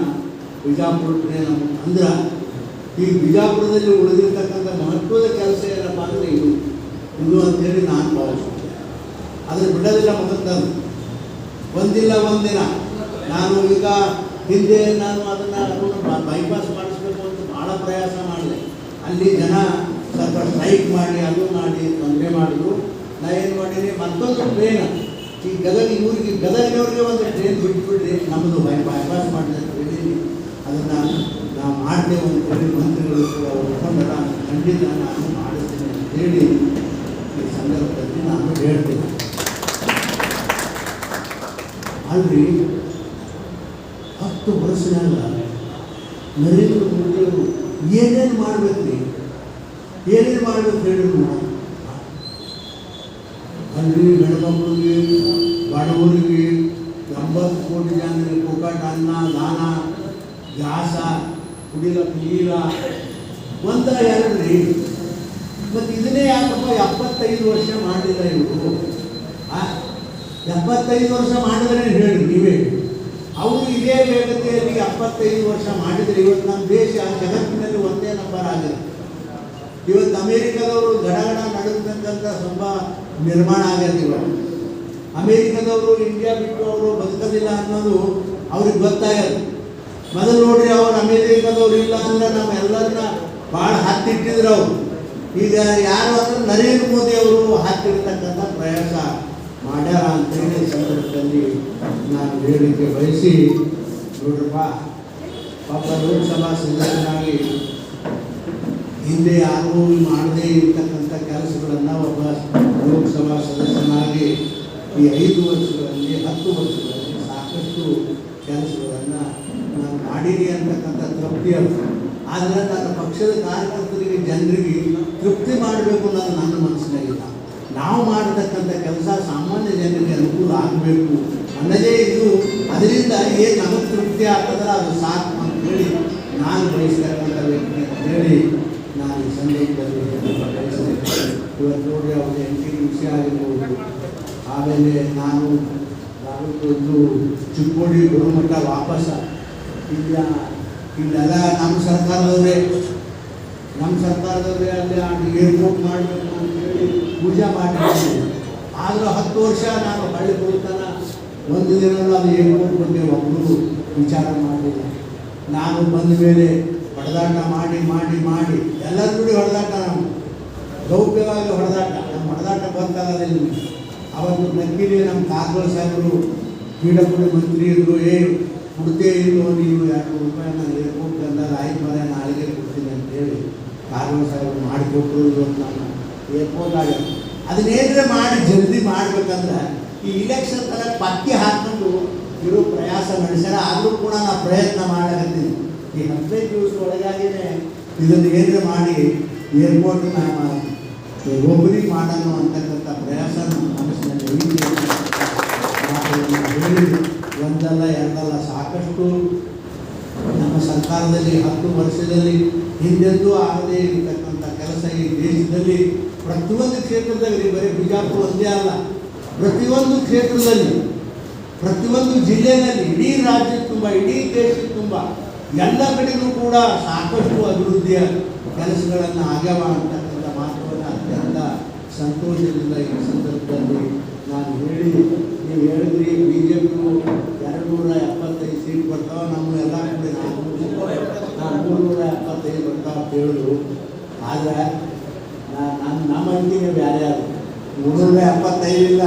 ಬಿಜಾಪುರ ಟ್ರೇನ್ ಅಂದ್ರೆ ಈ ಬಿಜಾಪುರದಲ್ಲಿ ಉಳಿದಿರ್ತಕ್ಕಂಥ ಮಹತ್ವದ ಕೆಲಸ ಏನಪ್ಪ ಅಂದರೆ ಇದು ಅಂತೇಳಿ ನಾನು ಭಾವಿಸ್ತೀನಿ. ಆದರೆ ಬಿಡೋದಿಲ್ಲ ಮೊದಲು ಒಂದಿಲ್ಲ ಒಂದಿನ. ನಾನು ಈಗ ಹಿಂದೆ ನಾನು ಅದನ್ನು ಬೈಪಾಸ್ ಮಾಡಿಸ್ಬೇಕು ಅಂತ ಭಾಳ ಪ್ರಯಾಸ ಮಾಡಿದೆ. ಅಲ್ಲಿ ಜನ ಸ್ವಲ್ಪ ಸ್ಟ್ರೈಕ್ ಮಾಡಿ ಅದು ಮಾಡಿ ತೊಂದರೆ ಮಾಡಿದ್ರು. ನಾ ಏನು ಮಾಡೀನಿ, ಮತ್ತೊಂದು ಟ್ರೈನ್ ಈ ಗದಗಿನವ್ರಿಗೆ ಒಂದು ಟ್ರೈನ್ ಬಿಟ್ಬಿಡ್ರಿ, ನಮ್ಮದು ಬೈಪಾಸ್ ಮಾಡಿದ ಟ್ರೈನ್ ಅದನ್ನು ನಾವು ಮಾಡ್ತೇವೆ ಅಂತೇಳಿ ಮಂತ್ರಿಗಳು ಕೂಡ ಒಪ್ಕೊಂಡಾಗ ಖಂಡಿತ ನಾನು ಮಾಡಿಸ್ತೇನೆ ಅಂತೇಳಿ ಈ ಸಂದರ್ಭದಲ್ಲಿ ನಾನು ಹೇಳ್ತೇನೆ. ಅಲ್ರಿ 10 ವರ್ಷನಾಗ ನರೇಂದ್ರ ಮೋದಿಯವರು ಏನೇನು ಮಾಡ್ಬೇಕ್ರಿ, ಏನೇನು ಮಾಡ್ಬೇಕು ಹೇಳಿದ್ರು ಅಲ್ರಿ. ಹೆಣ್ಮಕ್ಳಿಗೆ ಬಡವರಿಗೆ 80 ಕೋಟಿ ಜನರಿಗೆ ಪುಕ್ಕಟ ಅನ್ನ ದಾನ ಗ್ಯಾಸ ಕುಡಿಲಕ್ಕೆ ನೀರ ಒಂದ ಎರಡ್ರಿ. ಮತ್ತು ಇದನ್ನೇ ಯಾಕಪ್ಪ 75 ವರ್ಷ ಮಾಡಿಲ್ಲ ಇವರು? 75 ವರ್ಷ ಮಾಡಿದ್ರೆ ಹೇಳಿ ನೀವೇ. ಅವರು ಇದೇ ವೇಗತೆಯಲ್ಲಿ 75 ವರ್ಷ ಮಾಡಿದರೆ ಇವತ್ತು ನಮ್ಮ ದೇಶ ಜಗತ್ತಿನಲ್ಲಿ ಒಂದೇ ನಂಬರ್ ಆಗಿದೆ. ಇವತ್ತು ಅಮೇರಿಕದವರು ಗಡಗಡ ನಡೆಸ್ತಕ್ಕಂಥ ಸ್ವಲ್ಪ ನಿರ್ಮಾಣ ಆಗ್ಯದ. ಇವತ್ತು ಅಮೇರಿಕದವರು ಇಂಡಿಯಾ ಬಿಟ್ಟು ಅವರು ಬದುಕೋದಿಲ್ಲ ಅನ್ನೋದು ಅವ್ರಿಗೆ ಗೊತ್ತಾಗ್ಯದ. ಮೊದಲು ನೋಡ್ರಿ, ಅವ್ರು ಅಮೇರಿಕದವ್ರು ಇಲ್ಲ ಅಂದ್ರೆ ನಮ್ಮ ಎಲ್ಲರನ್ನ ಭಾಳ ಹತ್ತಿಟ್ಟಿದ್ರು ಅವರು. ಈಗ ಯಾರು ಅಂದ್ರೆ ನರೇಂದ್ರ ಮೋದಿ ಅವರು ಹತ್ತಿರ್ತಕ್ಕಂಥ ಪ್ರಯಾಸ ಮಾಡ್ಯಾರ ಅಂತೇಳಿ ಸಂದರ್ಭದಲ್ಲಿ ನಾನು ಹೇಳಿಕೆ ಬಯಸಿ, ನೋಡ್ರಪ್ಪ ಪಾಪ ಲೋಕಸಭಾ ಸದಸ್ಯನಾಗಿ ಹಿಂದೆ ಯಾರೂ ಮಾಡದೇ ಇರ್ತಕ್ಕಂಥ ಕೆಲಸಗಳನ್ನು ಒಬ್ಬ ಲೋಕಸಭಾ ಸದಸ್ಯನಾಗಿ ಈ 5 ವರ್ಷಗಳಲ್ಲಿ 10 ವರ್ಷಗಳಲ್ಲಿ ಸಾಕಷ್ಟು ಕೆಲಸಗಳನ್ನು ನಾನು ಮಾಡೀನಿ ಅಂತಕ್ಕಂಥ ತೃಪ್ತಿ ಅದು. ಆದರೆ ನನ್ನ ಪಕ್ಷದ ಕಾರ್ಯಕರ್ತರಿಗೆ ಜನರಿಗೆ ತೃಪ್ತಿ ಮಾಡಬೇಕು ಅನ್ನೋದು ನನ್ನ ಮನಸ್ಸಿನಾಗಿಲ್ಲ. ನಾವು ಮಾಡತಕ್ಕಂಥ ಕೆಲಸ ಸಾಮಾನ್ಯ ಜನರಿಗೆ ಅನುಕೂಲ ಆಗಬೇಕು ಅನ್ನೋದೇ ಇದು. ಅದರಿಂದ ಏನು ನಮಗೆ ತೃಪ್ತಿ ಆಗ್ತದ್ರೆ ಅದು ಸಾಕು ಅಂತೇಳಿ ನಾನು ಬಯಸ್ತಕ್ಕಂಥ ವ್ಯಕ್ತಿ ಅಂತೇಳಿ ನಾನು ಈ ಸಂದರ್ಭದಲ್ಲಿ ಬಯಸ್ತೇನೆ. ಇವತ್ತು ನೋಡಿ ಅವ್ರಿಗೆ ಎಂಟಿನ ವಿಷಯ ಆಗಿರ್ಬೋದು. ಆಮೇಲೆ ನಾನು ಒಂದು ಚಿಕ್ಕೋಡಿ ಗುರುಮಠ ವಾಪಸ್ ಇಲ್ಲೆಲ್ಲ ನಮ್ಮ ಸರ್ಕಾರದವರೇ ಅಲ್ಲಿ ಏರ್ಪೋರ್ಟ್ ಮಾಡಬೇಕು ಅಂತೇಳಿ ಪೂಜೆ ಮಾಡಿದ್ದೀವಿ. ಆದರೂ 10 ವರ್ಷ ನಾನು ಹಳ್ಳಿ ಹೋಗ್ತಾನ ಒಂದು ದಿನ ಅದು ಏರ್ಪೋರ್ಟ್ ಬಗ್ಗೆ ಒಬ್ಬರು ವಿಚಾರ ಮಾಡಲಿಲ್ಲ. ನಾನು ಬಂದ ಮೇಲೆ ಹೊಡೆದಾಟ ಮಾಡಿ ಮಾಡಿ ಮಾಡಿ ಎಲ್ಲರ ಕೂಡಿ ಹೊಡೆದಾಟ, ನಾವು ಗೌಪ್ಯವಾಗಿ ಹೊಡೆದಾಟ, ನಮ್ಮ ಹೊಡೆದಾಟ ಗೊತ್ತಾಗೋದಿಲ್ಲ. ಅವತ್ತು ನಕ್ಕಿಲಿ ನಮ್ಮ ಕಾರವಾರ ಸಾಹೇಬರು ಕ್ರೀಡಾಪಟು ಮಂತ್ರಿ ಇದ್ರು, ಕೊಡ್ತೇ ಇಲ್ಲೋ ನೀವು 200 ರೂಪಾಯಿ ನಾನು ಏರ್ಪೋರ್ಟ್ ಅಂದಾಗ ಆಯ್ತು ಮರ ನಾಳೆಗೆ ಕೊಡ್ತೀನಿ ಅಂತೇಳಿ ಕಾರವಾರ ಸಾಹೇಬರು ಮಾಡಿಕೊಟ್ರು. ಇವತ್ತು ನಾನು ಏರ್ಪೋರ್ಟ್ ಆಗ ಅದನ್ನೇನಂದ್ರೆ ಮಾಡಿ ಜಲ್ದಿ ಮಾಡ್ಬೇಕಂದ್ರೆ ಈ ಇಲೆಕ್ಷನ್ ಥರ ಪಕ್ಕಿ ಹಾಕೊಂಡು ಇರೋ ಪ್ರಯಾಸ ನಡೆಸ್ಯಾರ. ಆದರೂ ಕೂಡ ನಾನು ಪ್ರಯತ್ನ ಮಾಡಕತ್ತೀನಿ. ಈ 15 ದಿವಸ ಒಳಗಾಗಿಯೇ ಇದನ್ನು ಏನಾರ ಮಾಡಿ ಏರ್ಪೋರ್ಟ್ ಒಬ್ಬರಿಗೆ ಮಾಡೋಣ ಅಂತಕ್ಕಂಥ ಪ್ರಯಾಸ ನಮ್ಮ ಮನಸ್ಸಿನಲ್ಲಿ ಹೇಳಿ ಒಂದಲ್ಲ ಎರಡಲ್ಲ ಸಾಕಷ್ಟು ನಮ್ಮ ಸರ್ಕಾರದಲ್ಲಿ 10 ವರ್ಷದಲ್ಲಿ ಹಿಂದೆಂದೂ ಆಗದೇ ಇರತಕ್ಕಂಥ ಕೆಲಸ ಈ ದೇಶದಲ್ಲಿ ಪ್ರತಿಯೊಂದು ಕ್ಷೇತ್ರದಲ್ಲಿ ಬರೀ ಬಿಜಾಪುರ ಒಂದೇ ಅಲ್ಲ, ಪ್ರತಿಯೊಂದು ಕ್ಷೇತ್ರದಲ್ಲಿ, ಪ್ರತಿಯೊಂದು ಜಿಲ್ಲೆಯಲ್ಲಿ, ಇಡೀ ರಾಜ್ಯದ ತುಂಬ, ಇಡೀ ದೇಶದ ತುಂಬ ಎಲ್ಲ ಕಡೆಗೂ ಕೂಡ ಸಾಕಷ್ಟು ಅಭಿವೃದ್ಧಿಯ ಕೆಲಸಗಳನ್ನು ಆಗ್ಯಾವ ಅಂತಕ್ಕಂಥ ಮಾತುಗಳನ್ನು ಅತ್ಯಂತ ಸಂತೋಷದಿಂದ ಈ ಸಂದರ್ಭದಲ್ಲಿ ನಾನು ಹೇಳಿ, ನೀವು ಹೇಳಿದ್ರಿ BJP 275 ಸೀಟ್ ಬರ್ತಾವೆ, ನಮ್ಮ ಎಲ್ಲ ಕಡೆ 375 ಬರ್ತಾವೆ ಅಂತ ಹೇಳಿದ್ರು. ಆದರೆ ನಮ್ಮ ಅಂಕಿನೇ ಬೇರೆ ಅದು 375 ಇಲ್ಲ,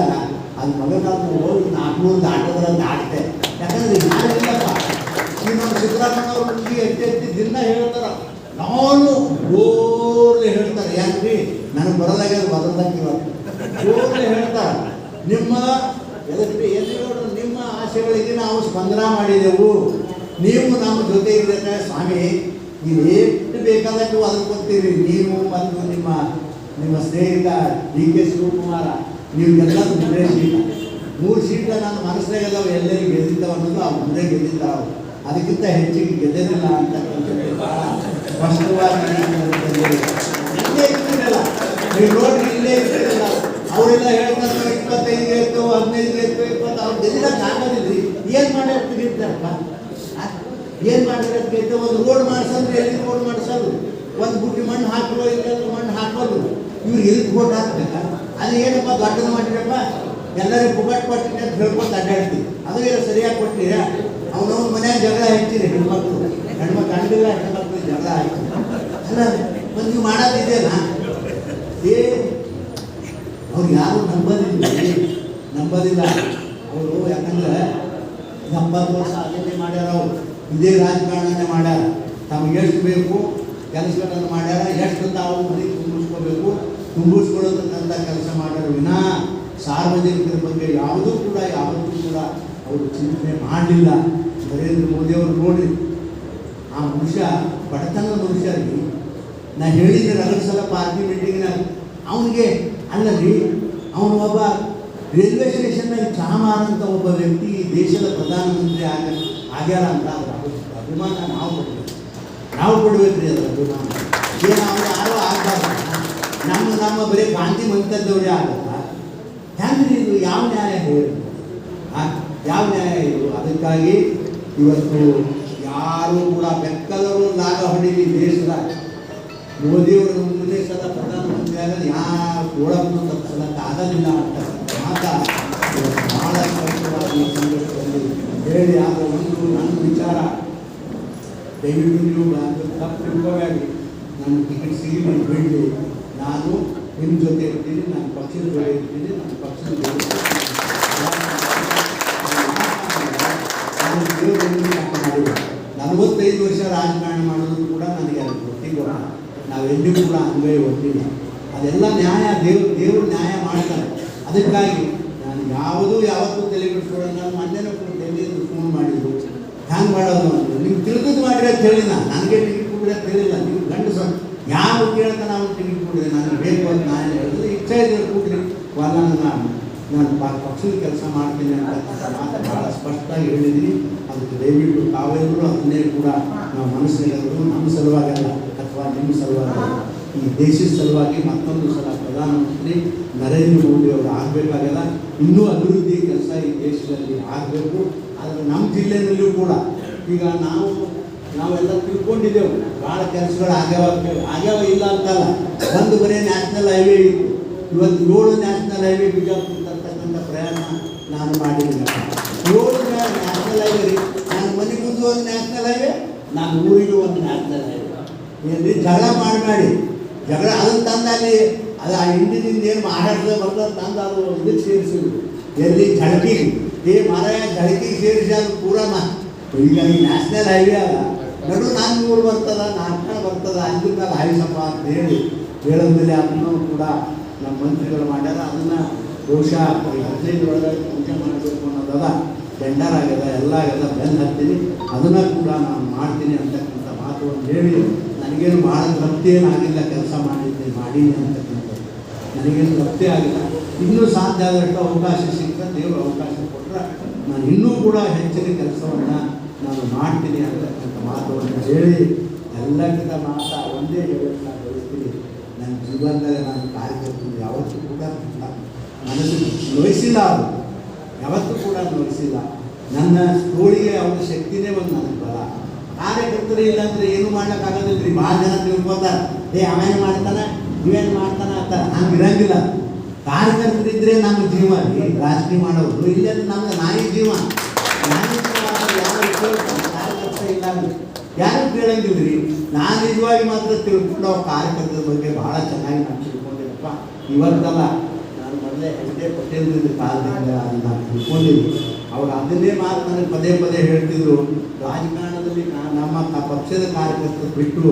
ಅದು ಮಗನ ಹೋಗಿ 400 ದಾಟಿದ್ರೆ ದಾಟ್ತೆ. ಯಾಕಂದ್ರೆ ಯಾರಿಲ್ಲಪ್ಪ, ಈ ನಮ್ಮ ಸಿದ್ದರಾಮಯ್ಯವ್ರ ಮುಂದೆ ಎತ್ತಿ ದಿನ ಹೇಳ್ತಾರ, ನಾನು ಜೋರ್ಲೆ ಹೇಳ್ತಾರೆ. ಯಾಕ್ರಿ ನನಗೆ ಬರೋದಾಗೆ ಬರೋದಂಗೆ ಜೋರ್ಲೆ ಹೇಳ್ತಾರೆ. ನಿಮ್ಮ ನಿಮ್ಮ ಆಸೆಗಳಿಗೆ ನಾವು ಸ್ಪಂದನ ಮಾಡಿದೆವು, ನೀವು ನಮ್ಮ ಜೊತೆ ಇದ್ದರೆ ಸ್ವಾಮಿ ನೀವು ಎಷ್ಟು ಬೇಕಾದಷ್ಟು ಅದಕ್ಕೆ ಕೊಡ್ತೀರಿ. ನೀವು ಮತ್ತು ನಿಮ್ಮ ಸ್ನೇಹಿತ DK ಶಿವಕುಮಾರ ನೀವೆಲ್ಲ 3 ಸೀಟ ನನ್ನ ಮನಸ್ಸಿನಾಗ ಅದಾವೆ, ಎಲ್ಲರಿಗೂ ಗೆದ್ದಿದ್ದಾವೆ ಅನ್ನೋದು ಅವ್ರು ಮುಂದೆ ಗೆದ್ದಿದ್ದಾವೆ. ಅದಕ್ಕಿಂತ ಹೆಚ್ಚಿಗೆ ಗೆದ್ದಿಲ್ಲ ಅಂತಕ್ಕಂಥ ಸ್ಪಷ್ಟವಾಗಿ ಇಲ್ಲೇ ಇರ್ತಿರಲ್ಲ, ನೀವು ನೋಡ್ರಿ ಇಲ್ಲೇ ಇರ್ತಿರಲ್ಲ. ಅವರೆಲ್ಲ ಹೇಳ್ತಾರೆ 25 ಇತ್ತು, 15 ಇತ್ತು, 20, ಅವ್ರು ಗೆದ್ದಿದ್ದಕ್ಕೆ ಆಗೋದಿಲ್ಲ. ಏನು ಮಾಡಿ ಗೆದ್ದಾರಪ್ಪ, ಏನು ಮಾಡಿದ್ರೆ ಗೆದ್ದ? ಒಂದು ರೋಡ್ ಮಾಡಿಸಂದ್ರೆ ಎಲ್ಲಿ ರೋಡ್ ಮಾಡಿಸೋದು, ಒಂದು ಬುಟ್ಟಿ ಮಣ್ಣು ಹಾಕೋದು, ಇಲ್ಲೆಲ್ಲ ಮಣ್ಣು ಹಾಕೋದು. ಇವ್ರು ಎಲ್ಲಿ ಓಟ್ ಹಾಕ್ಬೇಕ? ಅದು ಏನಪ್ಪ ದೊಡ್ಡದು ಮಾಡಿರಪ್ಪ, ಎಲ್ಲರಿಗೂ ಪುಗಟ್ ಕೊಟ್ಟಿನಿ ಅಂತ ಹೇಳ್ಕೊಂಡು ಅಡ್ಡಾಡ್ತೀವಿ. ಅದು ಏನೋ ಸರಿಯಾಗಿ ಕೊಟ್ಟಿರ? ಅವನವ್ನ ಮನ್ಯಾಗ ಜಗಳ ಹೆಚ್ಚಿರಿ, ಹೆಣ್ಮಕ್ಳು ಗಂಡಿಲ್ಲ, ಹೆಣ್ಮಕ್ಳು ಜಗಳ ಆಯ್ತು ಅಲ್ಲ. ಒಂದು ನೀವು ಮಾಡೋದಿದೆಯಲ್ಲ, ಅವ್ರು ಯಾರು ನಂಬೋದಿಲ್ಲ ಅವರು. ಯಾಕಂದ್ರೆ 70 ವರ್ಷ ಅದನ್ನೇ ಮಾಡ್ಯಾರ, ಅವರು ಇದೇ ರಾಜಕಾರಣನೇ ಮಾಡ್ಯಾರ. ತಮಗೆ ಎಷ್ಟು ಬೇಕು ಕೆಲಸಗಳನ್ನು ಮಾಡ್ಯಾರ, ಎಷ್ಟು ತಾವು ಮನೆ ತುಂಬಿಸ್ಕೊಳ್ಳೋದಕ್ಕಂಥ ಕೆಲಸ ಮಾಡ್ಯಾರ ವಿನಾ ಸಾರ್ವಜನಿಕರ ಬಗ್ಗೆ ಯಾವತ್ತೂ ಕೂಡ ಅವರು ಚಿಂತನೆ ಮಾಡಲಿಲ್ಲ. ನರೇಂದ್ರ ಮೋದಿಯವರು ನೋಡಿ, ಆ ಮನುಷ್ಯ ಬಡತನದ ಮನುಷ್ಯರಿಗೆ ನಾ ಹೇಳಿದ್ದೆ 2 ಸಲ ಪಾರ್ಲಿಮೆಂಟಿಗೆ. ಅವನಿಗೆ ಅಲ್ಲರಿ, ಅವನು ಒಬ್ಬ ರೈಲ್ವೆ ಸ್ಟೇಷನ್ನಲ್ಲಿ ಚಹಾ ಮಾರಂಥ ಒಬ್ಬ ವ್ಯಕ್ತಿ ದೇಶದ ಪ್ರಧಾನಮಂತ್ರಿ ಆಗ್ಯಾರ ಅಂತ ಅದ್ರ ಅಭಿಮಾನ ನಾವು ಕೊಡ್ಬೇಕ್ರಿ. ಅದ್ರ ಅಭಿಮಾನ ಏನು ಅವ್ರು ಯಾರೋ ಆಗ್ಬಾರ್ದು. ನಮ್ಮ ಬರೀ ಗಾಂಧಿ ಮಂತದ್ದವರೇ ಆಗಲ್ಲ. ಹೆಂಗ್ರಿ ಇದು? ಯಾವ ನ್ಯಾಯ ಹೇಳಿ? ಯಾವ ನ್ಯಾಯ ಇದು? ಅದಕ್ಕಾಗಿ ಇವತ್ತು ಯಾರು ಕೂಡ ಬೆಕ್ಕದವರು ಲಾಗ ಹೊಡೀಲಿ ದೇಶದ ಮೋದಿಯವರು ಮುಂದೆ ಸಲ ಪ್ರಧಾನಮಂತ್ರಿ ಆಗಲು ಯಾರು ಓಡನ್ನು ತಪ್ಪಿಸಲಕ್ಕೆ ಆಗೋದಿಲ್ಲ ಅಂತ ಮಾತ ಭಾಳ ಸ್ಪಷ್ಟವಾಗಿ ಈ ಸಂದರ್ಭದಲ್ಲಿ ಹೇಳಿ. ಆಗ ನನ್ನ ವಿಚಾರ, ದಯವಿಟ್ಟು ನೀವು ತಪ್ಪು ತಿಳ್ಕೋಬೇಡಿ. ನನ್ನ ಟಿಕೆಟ್ ಸಿಗಲಿ ಬಿಡಲಿ, ನಾನು ನಿಮ್ಮ ಜೊತೆ ಇರ್ತೀನಿ, ನನ್ನ ಪಕ್ಷದ ಜೊತೆ ಇರ್ತೀನಿ, ನನ್ನ ಪಕ್ಷದ ಜೊತೆ 45 ವರ್ಷ ರಾಜಕಾರಣ ಮಾಡೋದು ಕೂಡ ನನಗೆ ಅದು ಗೊತ್ತಿಲ್ಲ. ನಾವೆಲ್ಲಿಗೂ ಕೂಡ ಅನ್ವಯ ಒಟ್ಟಿಲ್ಲ. ಅದೆಲ್ಲ ನ್ಯಾಯ ದೇವರು ನ್ಯಾಯ ಮಾಡ್ತಾರೆ. ಅದಕ್ಕಾಗಿ ನಾನು ಯಾವತ್ತೂ ತಲೆಬಿಡಿಸ್ಕೊಳ್ಳೋ. ನಾನು ಮೊನ್ನೆನೂ ಕೂಡ ಡೆಲ್ಲಿಯಿಂದ ಫೋನ್ ಮಾಡಿದ್ರು, ಹ್ಯಾಂಗೆ ಮಾಡೋದು ಅಂತ. ನೀವು ತಿಳಿದು ಮಾಡಿರಿ ಅಂತ ಹೇಳಿಲ್ಲ, ನನಗೆ ಟಿಕೆಟ್ ಕೊಡ್ರಿ ಅಂತ ಹೇಳಿಲ್ಲ. ನೀವು ಗಂಡಸ ಯಾರು ಕೇಳ್ತಾ ನಾವು ಟಿಕೆಟ್ ಕೊಡ್ರಿ, ನನಗೆ ಬೇಕು ಅಂತ ನಾನು ಹೇಳಿದ್ರೆ ಇಚ್ಛೆ ಇದ್ರೆ ಕೊಡ್ರಿ, ವಲ್ಲ ನಾನು ಪಕ್ಷದ ಕೆಲಸ ಮಾಡ್ತೀನಿ ಅಂತ ಮಾತು ಭಾಳ ಸ್ಪಷ್ಟವಾಗಿ ಹೇಳಿದ್ದೀನಿ. ಅದಕ್ಕೆ ದಯವಿಟ್ಟು ತಾವೆಲ್ಲರೂ ಅದನ್ನೇ ಕೂಡ ನಾವು ಮನಸ್ಸಿನಲ್ಲೂ ನಮ್ಮ ಸಲುವಾಗಲ್ಲ ಅಥವಾ ನಿಮ್ಮ ಸಲುವಾಗಿ, ಈ ದೇಶದ ಸಲುವಾಗಿ ಮತ್ತೊಂದು ಸಲ ಪ್ರಧಾನಮಂತ್ರಿ ನರೇಂದ್ರ ಮೋದಿ ಅವರು ಆಗಬೇಕಾಗಲ್ಲ. ಇನ್ನೂ ಅಭಿವೃದ್ಧಿ ಕೆಲಸ ಈ ದೇಶದಲ್ಲಿ ಆಗಬೇಕು. ಆದರೆ ನಮ್ಮ ಜಿಲ್ಲೆಯಲ್ಲೂ ಕೂಡ ಈಗ ನಾವೆಲ್ಲ ತಿಳ್ಕೊಂಡಿದ್ದೆವು, ಭಾಳ ಕೆಲಸಗಳು ಆಗ್ಯಾವ ಇಲ್ಲ ಅಂತಲ್ಲ. ಒಂದು ಬರೀ ನ್ಯಾಷನಲ್ ಹೈವೇ ಇತ್ತು, ಇವತ್ತು 7 ನ್ಯಾಷನಲ್ ಹೈವೇ ಬಿಜಾಪುರ ತರ್ತಕ್ಕಂಥ ಪ್ರಯಾಣ ನಾನು ಮಾಡಿದ್ದೀನಿ. 7 ನ್ಯಾಷನಲ್ ಹೈವೇ ರೀ. ನನ್ನ ಮನೆ ಮುಂದೆ ಒಂದು ನ್ಯಾಷನಲ್ ಹೈವೇ, ನಾನು ಊರಿಗೂ ಒಂದು ನ್ಯಾಷನಲ್ ಹೈವೇ. ಎಲ್ಲಿ ಜಗಳ ಮಾಡಿ ಜಗಳ ಅದನ್ನು ತಂದಲ್ಲಿ ಅದು ಆ ಹಿಂದಿನಿಂದ ಏನು ಮಹಾರಾಷ್ಟ್ರದ ಬರ್ತದೆ ತಂದು ಅದು ಇದಕ್ಕೆ ಸೇರಿಸಿದ್ರು. ಎಲ್ಲಿ ಝಳಕಿಗೆ ಮಾರಾಯ ಝಳಕಿಗೆ ಸೇರಿಸಿ ಅದು ಪೂರ ಈಗ ಈ ನ್ಯಾಷನಲ್ ಹೈವೇ ಅಲ್ಲ, ನಡು 400 ಬರ್ತದ, 4 ಬರ್ತದ, 5 ಮೇಲೆ ಹಾಯಿಸಪ್ಪ ಅಂತ ಹೇಳೋದ್ಮೇಲೆ ಅದನ್ನು ಕೂಡ ನಮ್ಮ ಮಂತ್ರಿಗಳು ಮಾಡ್ಯಾರ. ಅದನ್ನು ಬಹುಶಃ 15 ಒಳಗೆ ಪೂಜೆ ಮಾಡಬೇಕು ಅನ್ನೋದದ ಟೆಂಡರ್ ಆಗ್ಯದ, ಎಲ್ಲ ಆಗ್ಯದ, ಬೆನ್ನು ಹತ್ತೀನಿ. ಅದನ್ನು ಕೂಡ ನಾನು ಮಾಡ್ತೀನಿ ಅಂತಕ್ಕಂಥ ಮಾತುಗಳನ್ನು ಹೇಳಿ, ನನಗೇನು ಭಾಳ ತೃಪ್ತಿ ಏನಾಗಿಲ್ಲ, ಕೆಲಸ ಮಾಡೀನಿ ಅಂತಕ್ಕಂಥದ್ದು ನನಗೇನು ತೃಪ್ತಿ ಆಗಿಲ್ಲ. ಇನ್ನೂ ಸಾಧ್ಯ ಆದಷ್ಟು ಅವಕಾಶ ಸಿಗ್ತದೆ, ದೇವರು ಅವಕಾಶ ಕೊಟ್ಟರೆ ನಾನು ಇನ್ನೂ ಕೂಡ ಹೆಚ್ಚಿನ ಕೆಲಸವನ್ನು ನಾನು ಮಾಡ್ತೀನಿ ಅಂತಕ್ಕಂಥ ಮಾತುಗಳನ್ನು ಹೇಳಿ, ಎಲ್ಲಕ್ಕಿಂತ ಮಾತಾ ಒಂದೇ ಹೇಳೋಕ್ಕೆ ನಾನು ಬಯಸ್ತೀನಿ. ನನ್ನ ಜೀವನದಲ್ಲಿ ನಾನು ಕಾರ್ಯಕರ್ತರು ಯಾವತ್ತೂ ಕೂಡ ಮನಸ್ಸು ನೋಯಿಸಿಲ್ಲ, ಅವರು ಯಾವತ್ತೂ ಕೂಡ ನೋಯಿಸಿಲ್ಲ. ನನ್ನ ಸ್ಟೋರಿಗೆ ಅವ್ರ ಶಕ್ತಿನೇ ಒಂದು ನನಗೆ ಬಲ. ಕಾರ್ಯಕರ್ತರು ಇಲ್ಲಾಂದ್ರೆ ಏನು ಮಾಡ್ಲಿಕ್ಕಾಗೋದಿಲ್ಲ ರೀ. ಭಾಳ ಜನ ತಿಳ್ಕೊತಾರೆ, ಅವೇನು ಮಾಡ್ತಾನೆ ಇವೇನು ಮಾಡ್ತಾನೆ ಅಂತ. ಹಂಗೆ ಇರಂಗಿಲ್ಲ. ಕಾರ್ಯಕರ್ತರಿದ್ರೆ ನಮ್ಮ ಜೀವ ರೀ, ರಾಜಕೀಯ ಮಾಡೋದು. ಇಲ್ಲಾಂದ್ರೆ ನಮ್ಗೆ ನಾಯಿ ಜೀವ. ನಾಯಿ ಜೀವ ಯಾರು ಕಾರ್ಯಕರ್ತ ಇಲ್ಲ ಅಂದ್ರೆ ಯಾರು ಕೇಳಂಗಿಲ್ಲ ರೀ. ನಾನು ನಿಜವಾಗಿ ಮಾತ್ರ ತಿಳ್ಕೊಂಡು ಅವ್ರ ಕಾರ್ಯಕರ್ತರ ಬಗ್ಗೆ ಭಾಳ ಚೆನ್ನಾಗಿ ನಾನು ತಿಳ್ಕೊಂಡಿದ್ದಪ್ಪ. ಇವತ್ತಲ್ಲ, ನಾನು ಮೊದಲೇ ಹೆಗ್ಡೆ ಪಟೇಲ್ರಿಂದ ಕಾಲದಿಂದ ಅದನ್ನು ನಾನು ತಿಳ್ಕೊಂಡಿದ್ದೆ. ಅವ್ರು ಅದನ್ನೇ ಮಾತು ನನಗೆ ಪದೇ ಪದೇ ಹೇಳ್ತಿದ್ರು, ರಾಜಕಾರಣದಲ್ಲಿ ನಮ್ಮ ಪಕ್ಷದ ಕಾರ್ಯಕರ್ತರು ಬಿಟ್ಟು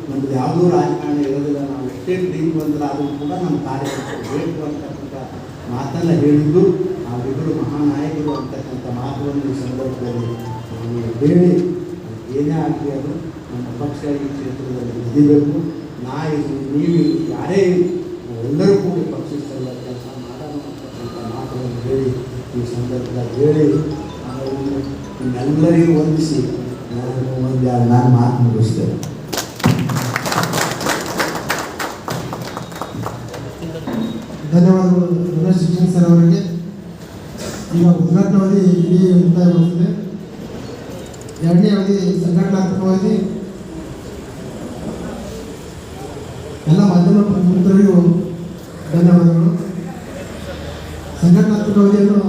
ನಮ್ದು ಯಾವುದೂ ರಾಜಕಾರಣ ಇರೋದಿಲ್ಲ, ನಾವು ಎಷ್ಟೇ ಟೀಮ್ ಬಂದ್ರೆ ಅದು ಕೂಡ ನಮ್ಮ ಕಾರ್ಯಕರ್ತರು ಬೇಕು ಅಂತಕ್ಕಂಥ ಮಾತನ್ನು ಹೇಳಿದ್ದು. ಅವರಿಬ್ಬರು ಮಹಾನಾಯಕರು ಅಂತಕ್ಕಂಥ ಮಾತುಗಳನ್ನು ಈ ಸಂದರ್ಭದಲ್ಲಿ ನಾನು ಹೇಳಿ, ಏನೇ ಆಗಲಿ ಅದು ನಮ್ಮ ಪಕ್ಷ ಈ ಕ್ಷೇತ್ರದಲ್ಲಿ ಗೆಲ್ಲಬೇಕು. ನೀವು ಯಾರೇ ಎಲ್ಲರೂ ಕೂಡ ಪಕ್ಷದ ಕೆಲಸ ಮಾಡೋಣ ಅಂತಕ್ಕಂಥ ಮಾತುಗಳನ್ನು ಹೇಳಿ ಈ ಸಂದರ್ಭದಲ್ಲಿ ಹೇಳಿ ನಿಮ್ಮೆಲ್ಲರಿಗೂ ವಂದಿಸಿ ನಾನು ಮಾತು ಮುಗಿಸ್ತೇನೆ. ಧನ್ಯವಾದಗಳು ರಮೇಶ್ ಜಿಗಜಿಣಗಿ ಸರ್ ಅವರಿಗೆ. ಈಗ ಉದ್ಘಾಟನಾ ಅವಧಿ ಇಡೀ ಮುಕ್ತಾಯಗೊಳಿಸಿದೆ. ಎರಡನೇ ಅವಧಿ ಸಂಘಟನಾತ್ಮಕವಾಗಿ ಎಲ್ಲ ಮಾಧ್ಯಮ ಮಿತ್ರರಿಗೂ ಧನ್ಯವಾದಗಳು. ಸಂಘಟನಾತ್ಮಕ ಅವಧಿಯನ್ನು